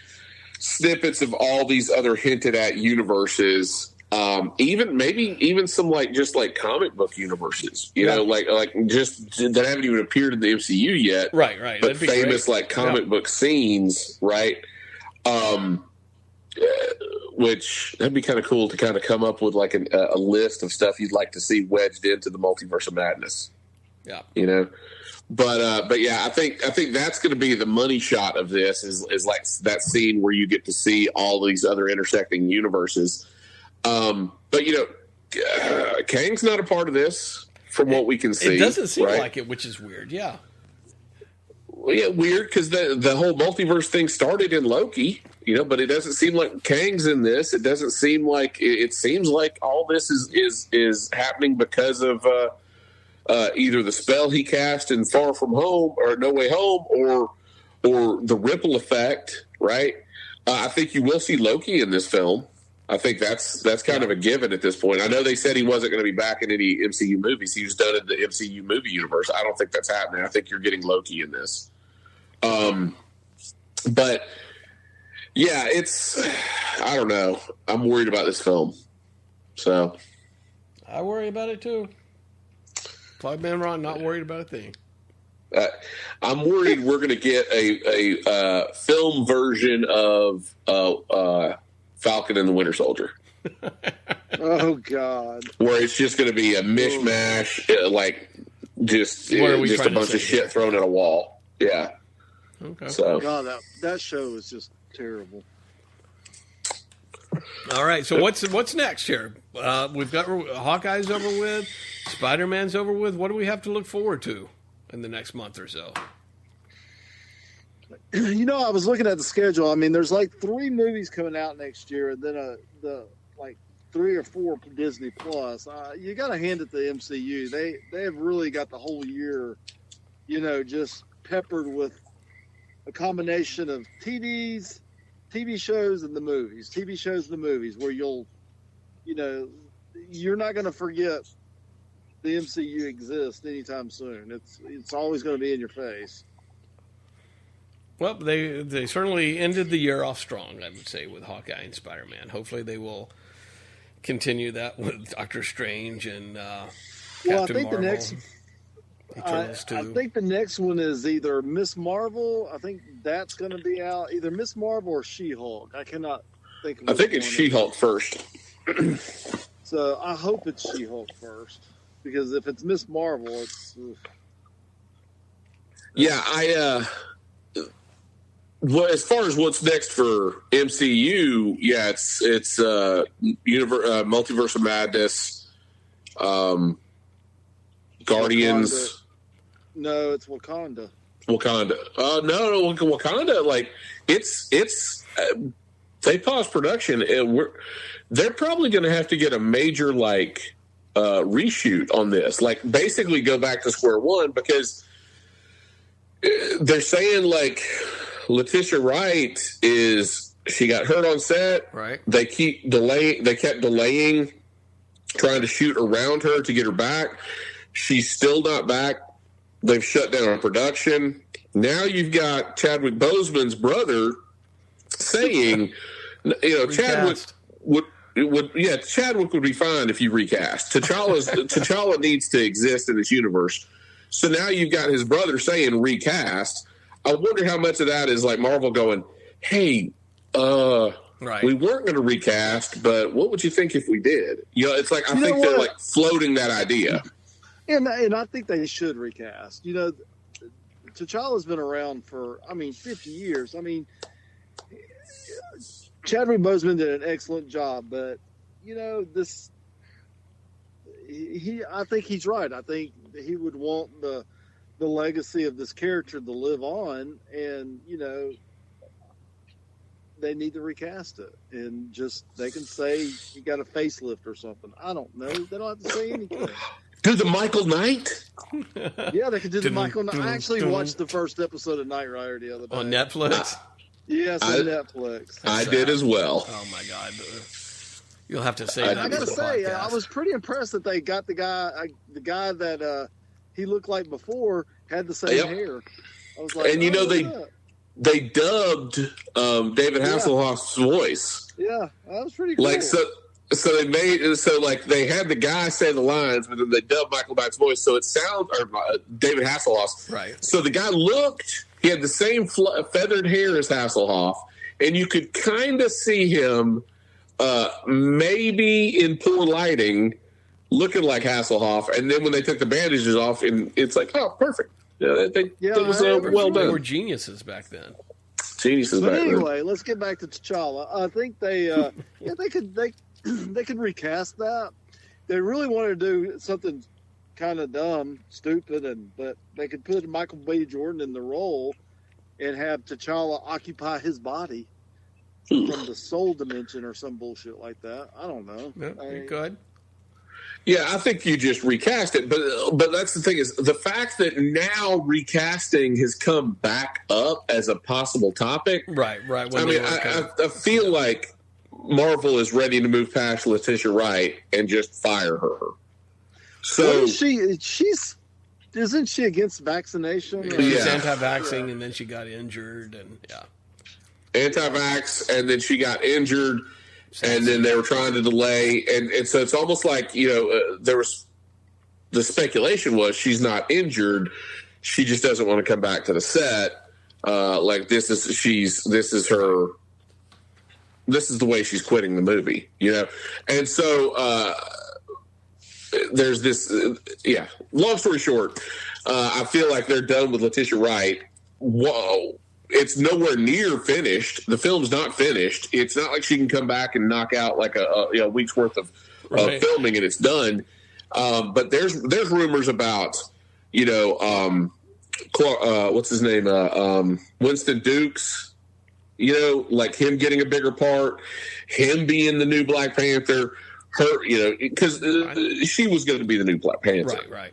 snippets of all these other hinted at universes, even some just comic book universes, like just that haven't even appeared in the MCU yet, right? But famous comic book scenes, right? Which that'd be kind of cool to kind of come up with a list of stuff you'd like to see wedged into the Multiverse of Madness. Yeah, But yeah, I think that's going to be the money shot of this is like that scene where you get to see all these other intersecting universes. But Kang's not a part of this from what we can see. It doesn't seem like it, which is weird. Yeah. Well, yeah, weird because the whole multiverse thing started in Loki, but it doesn't seem like Kang's in this. It doesn't seem like it seems like all this is happening because of either the spell he cast in Far From Home or No Way Home or the ripple effect, right? I think you will see Loki in this film. I think that's kind of a given at this point. I know they said he wasn't going to be back in any MCU movies. He was done in the MCU movie universe. I don't think that's happening. I think you're getting Loki in this. But yeah, I don't know. I'm worried about this film. So I worry about it too. Clive Man Ron, not worried about a thing. I'm worried we're going to get a film version of Falcon and the Winter Soldier. Oh God! Where it's just going to be a mishmash, just a bunch of shit thrown at a wall. Yeah. Okay. So God, that show is just terrible. All right. So what's next here? We've got Hawkeye's over with, Spider-Man's over with. What do we have to look forward to in the next month or so? I was looking at the schedule. I mean, there's like 3 movies coming out next year, and then the 3 or 4 Disney Plus. You got to hand it to the MCU. They have really got the whole year, just peppered with a combination of TV shows and the movies. TV shows and the movies, where you're not going to forget the MCU exists anytime soon. It's always going to be in your face. Well, they certainly ended the year off strong, I would say, with Hawkeye and Spider-Man. Hopefully they will continue that with Doctor Strange and Captain Marvel. I think the next one is either Miss Marvel. I think that's going to be out. Either Miss Marvel or She-Hulk. I cannot think of I think it's She-Hulk first. So I hope it's She-Hulk first. Because if it's Miss Marvel, it's... Yeah, well, as far as what's next for MCU, yeah, it's Multiverse of Madness, Guardians. Wakanda. No, it's Wakanda. Wakanda. No, Wakanda. It's they paused production, and they're probably going to have to get a major reshoot on this. Basically go back to square one, because they're saying Letitia Wright she got hurt on set. Right. They kept delaying, trying to shoot around her to get her back. She's still not back. They've shut down production. Now you've got Chadwick Boseman's brother saying, Chadwick Chadwick would be fine if you recast. T'Challa needs to exist in this universe. So now you've got his brother saying recast. I wonder how much of that is Marvel going, hey, right. We weren't going to recast, but what would you think if we did? It's I think they're floating that idea. And I think they should recast. T'Challa's been around for, 50 years. Chadwick Boseman did an excellent job, but I think he's right. I think he would want the legacy of this character to live on, and they need to recast it, and they can say he got a facelift or something. I don't know. They don't have to say anything. Do the Michael Knight? Yeah, they could do the Michael Knight. I actually watched the first episode of Knight Rider the other day on Netflix. Yes, on Netflix. I did as well. Oh my God! You'll have to say. I gotta say, I was pretty impressed that they got the guy that he looked like before had the same hair. I was like, and they dubbed David Hasselhoff's voice. Yeah, that was pretty cool. So they had the guy say the lines, but then they dubbed Michael Knight's voice, so it sounds David Hasselhoff's. Right. So the guy he had the same feathered hair as Hasselhoff, and you could kind of see him, maybe in poor lighting, looking like Hasselhoff. And then when they took the bandages off, and it's perfect. It was well done. They were geniuses back then. But anyway, let's get back to T'Challa. I think they could recast that. They really wanted to do something kind of dumb, stupid, but they could put Michael B. Jordan in the role and have T'Challa occupy his body from the soul dimension or some bullshit like that. I don't know. Yeah, you could. Yeah, I think you just recast it, but that's the thing is the fact that now recasting has come back up as a possible topic. Right. I mean, I feel like Marvel is ready to move past Letitia Wright and just fire her. So isn't she against vaccination? She's anti-vaxxing, and then she got injured, and anti-vax, and then she got injured. And then they were trying to delay, and so it's almost like there was the speculation was she's not injured, she just doesn't want to come back to the set. Like this is the way she's quitting the movie, and so there's this. Long story short, I feel like they're done with Letitia Wright. Whoa. It's nowhere near finished. The film's not finished. It's not like she can come back and knock out like a week's worth of filming and it's done. But there's rumors about what's his name, Winston Dukes. Like him getting a bigger part, him being the new Black Panther. Her, because she was going to be the new Black Panther, right?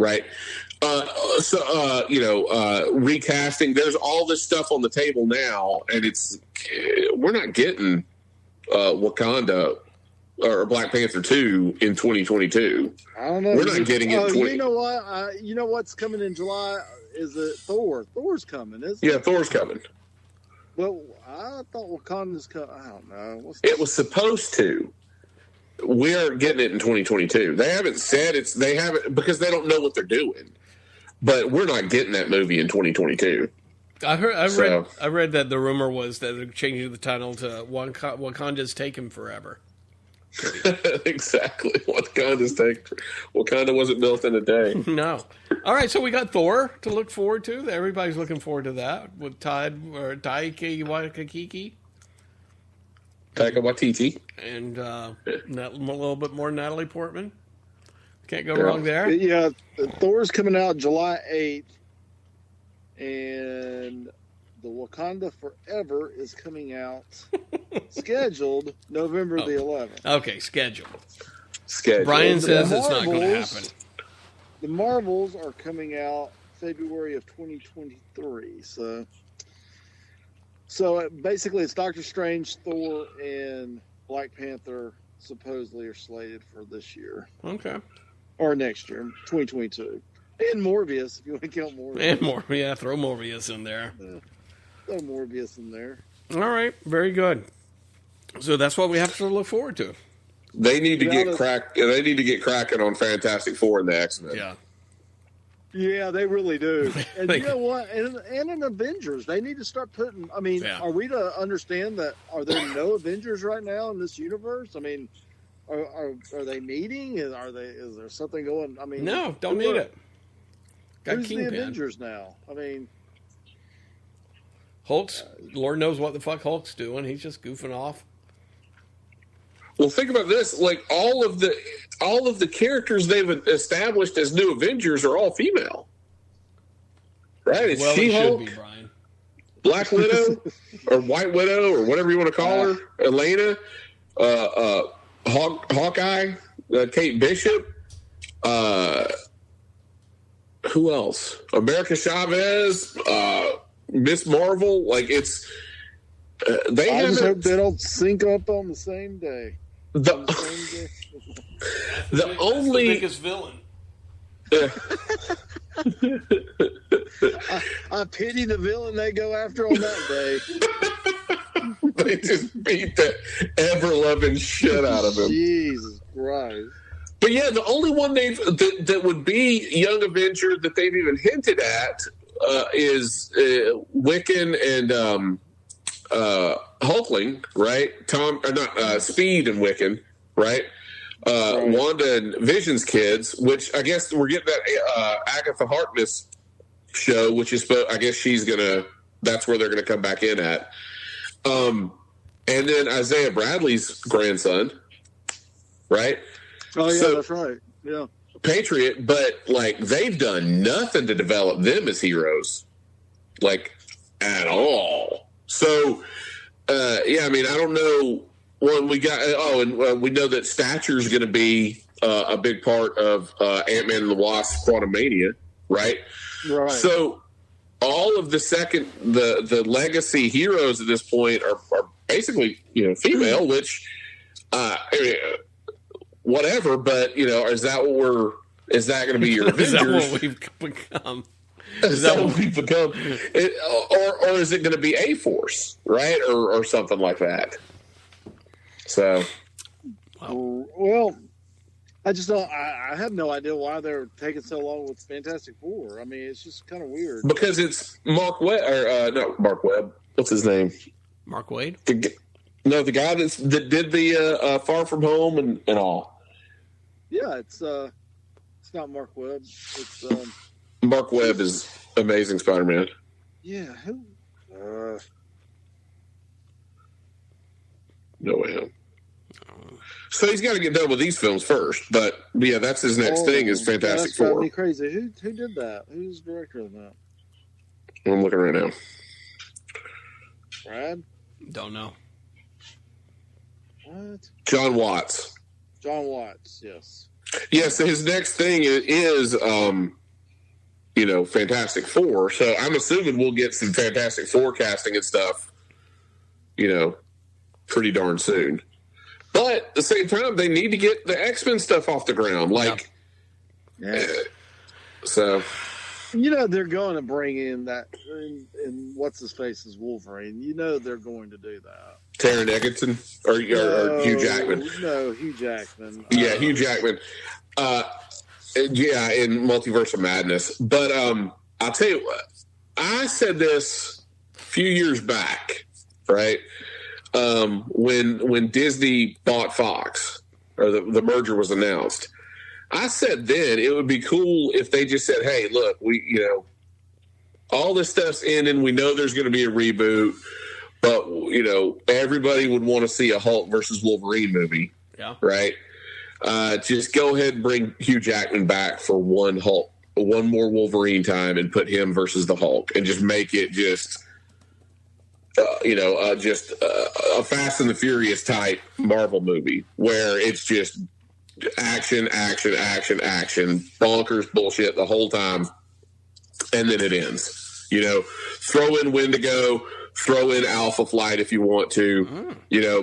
Recasting. There's all this stuff on the table now, and we're not getting Wakanda or Black Panther 2 in 2022. I don't know. We're not getting it. You know what? You know what's coming in July? Is it Thor? Thor's coming, isn't it? Yeah, Thor's coming. Well, I thought Wakanda's coming. I don't know. It was supposed to. We're getting it in 2022. They haven't said they haven't because they don't know what they're doing. But we're not getting that movie in 2022. I read that the rumor was that they're changing the title to Wakanda's Taken Forever. Exactly. Wakanda wasn't built in a day. No. All right, so we got Thor to look forward to. Everybody's looking forward to that with Taika Waititi. And a little bit more Natalie Portman. Can't go wrong there. Yeah, Thor's coming out July 8th, and the Wakanda Forever is coming out scheduled November the 11th. Okay, scheduled. Brian says it's not going to happen. The Marvels are coming out February of 2023. So basically, it's Doctor Strange, Thor, and Black Panther supposedly are slated for this year. Okay. Or next year, 2022. And Morbius, if you want to count Morbius. And throw Morbius in there. Throw Morbius in there. All right, very good. So that's what we have to look forward to. They need to get cracking on Fantastic Four and the X-Men. Yeah. Yeah, they really do. And you know what? And in Avengers, they need to start putting. I mean, Are we to understand that? Are there no Avengers right now in this universe? I mean, are they meeting? Is there something going? I mean, no, don't need it. Who's the Avengers now? I mean, Hulk's. Lord knows what the fuck Hulk's doing. He's just goofing off. Well, think about this: like all of the characters they've established as new Avengers are all female, right? It's She-Hulk, Black Widow, or White Widow, or whatever you want to call her, Elena, Hawkeye, Kate Bishop. Who else? America Chavez, Miss Marvel. Like it's. I just hope they don't sync up on the same day. The only biggest villain. I pity the villain they go after on that day. They just beat the ever-loving shit out of him. Jesus Christ. But yeah, the only one that would be Young Avenger that they've even hinted at is Wiccan and Hulkling, right? Speed and Wiccan, right? Wanda and Vision's kids, which I guess we're getting that Agatha Harkness show, which is, I guess that's where they're gonna come back in at. And then Isaiah Bradley's grandson, right? Oh yeah, that's right. Yeah, Patriot, but like they've done nothing to develop them as heroes, like at all. So, I mean, I don't know when we got. We know that Stature's going to be a big part of Ant-Man and the Wasp: Quantumania, right? Right. So all of the legacy heroes at this point are basically female, which whatever. But is that going to be your Avengers? Is that what we've become? Is that what we've become? Or is it going to be A-Force, right? Or something like that? So, well, I just don't. I have no idea why they're taking so long with Fantastic Four. I mean, it's just kind of weird. Because it's Mark Webb, or not Mark Webb. What's his name? Mark Waid? The guy that did the Far From Home and all. Yeah, it's not Mark Webb. It's Mark Webb is Amazing Spider-Man. Yeah, who? No way. So he's got to get done with these films first. But yeah, that's his next thing is Fantastic Four. That's me crazy. Who did that? Who's the director of that? I'm looking right now. Brad? Don't know. What? John Watts. John Watts, yes. Yeah, so his next thing is Fantastic Four. So I'm assuming we'll get some Fantastic Four casting and stuff, pretty darn soon. But at the same time, they need to get the X-Men stuff off the ground. So. They're going to bring in that, and what's his face is Wolverine. They're going to do that. Taron Egerton or Hugh Jackman? No, Hugh Jackman. Yeah, Hugh Jackman. In Multiverse of Madness. But I'll tell you what, I said this a few years back, right? When Disney bought Fox, or the merger was announced. I said then it would be cool if they just said, hey, look, we, all this stuff's ending. We know there's going to be a reboot, but, everybody would want to see a Hulk versus Wolverine movie. Yeah. Right. Just go ahead and bring Hugh Jackman back for one more Wolverine time and put him versus the Hulk and just make it just a Fast and the Furious type Marvel movie where it's just action, bonkers bullshit the whole time, and then it ends. Throw in Wendigo, throw in Alpha Flight if you want to,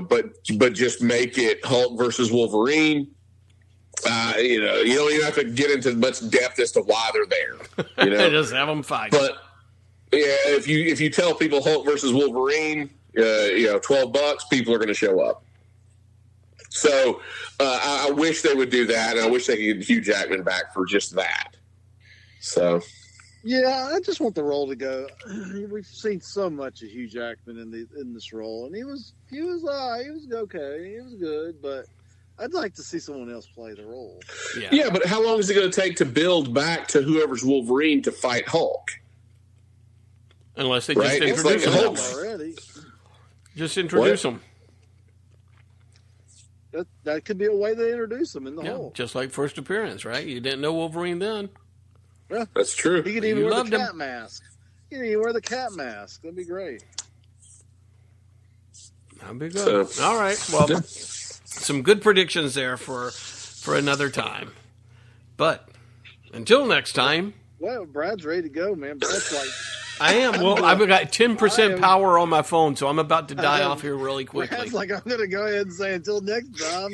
but just make it Hulk versus Wolverine. You don't even have to get into much depth as to why they're there. Just have them fight. But yeah, if you tell people Hulk versus Wolverine, $12, people are going to show up. So I wish they would do that, and I wish they could get Hugh Jackman back for just that. So, yeah, I just want the role to go. We've seen so much of Hugh Jackman in this role, and he was okay, he was good, but I'd like to see someone else play the role. Yeah, but how long is it going to take to build back to whoever's Wolverine to fight Hulk? Unless they just introduce him already. Just introduce him. That could be a way they introduce him in the Hulk. Just like first appearance, right? You didn't know Wolverine then. Yeah, that's true. He could even wear the cat mask. He could even wear the cat mask. That'd be great. That'd be good. All right. Well, some good predictions there for another time. But until next time. Well, Brad's ready to go, man. Brad's like... I am. Well, I've got 10% power on my phone, so I'm about to die off here really quickly. Brad's like, I'm going to go ahead and say until next time.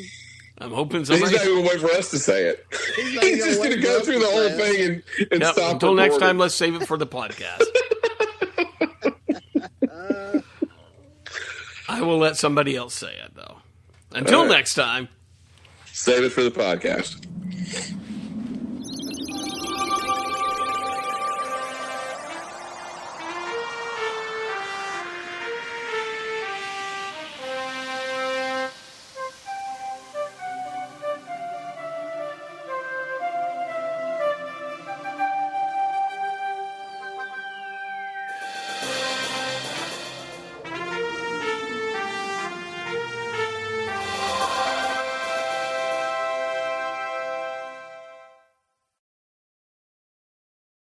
I'm hoping somebody... He's not even waiting for us to say it. He's just going to go through the whole thing and stop until next time, let's save it for the podcast. I will let somebody else say it, though. Until next time. Save it for the podcast.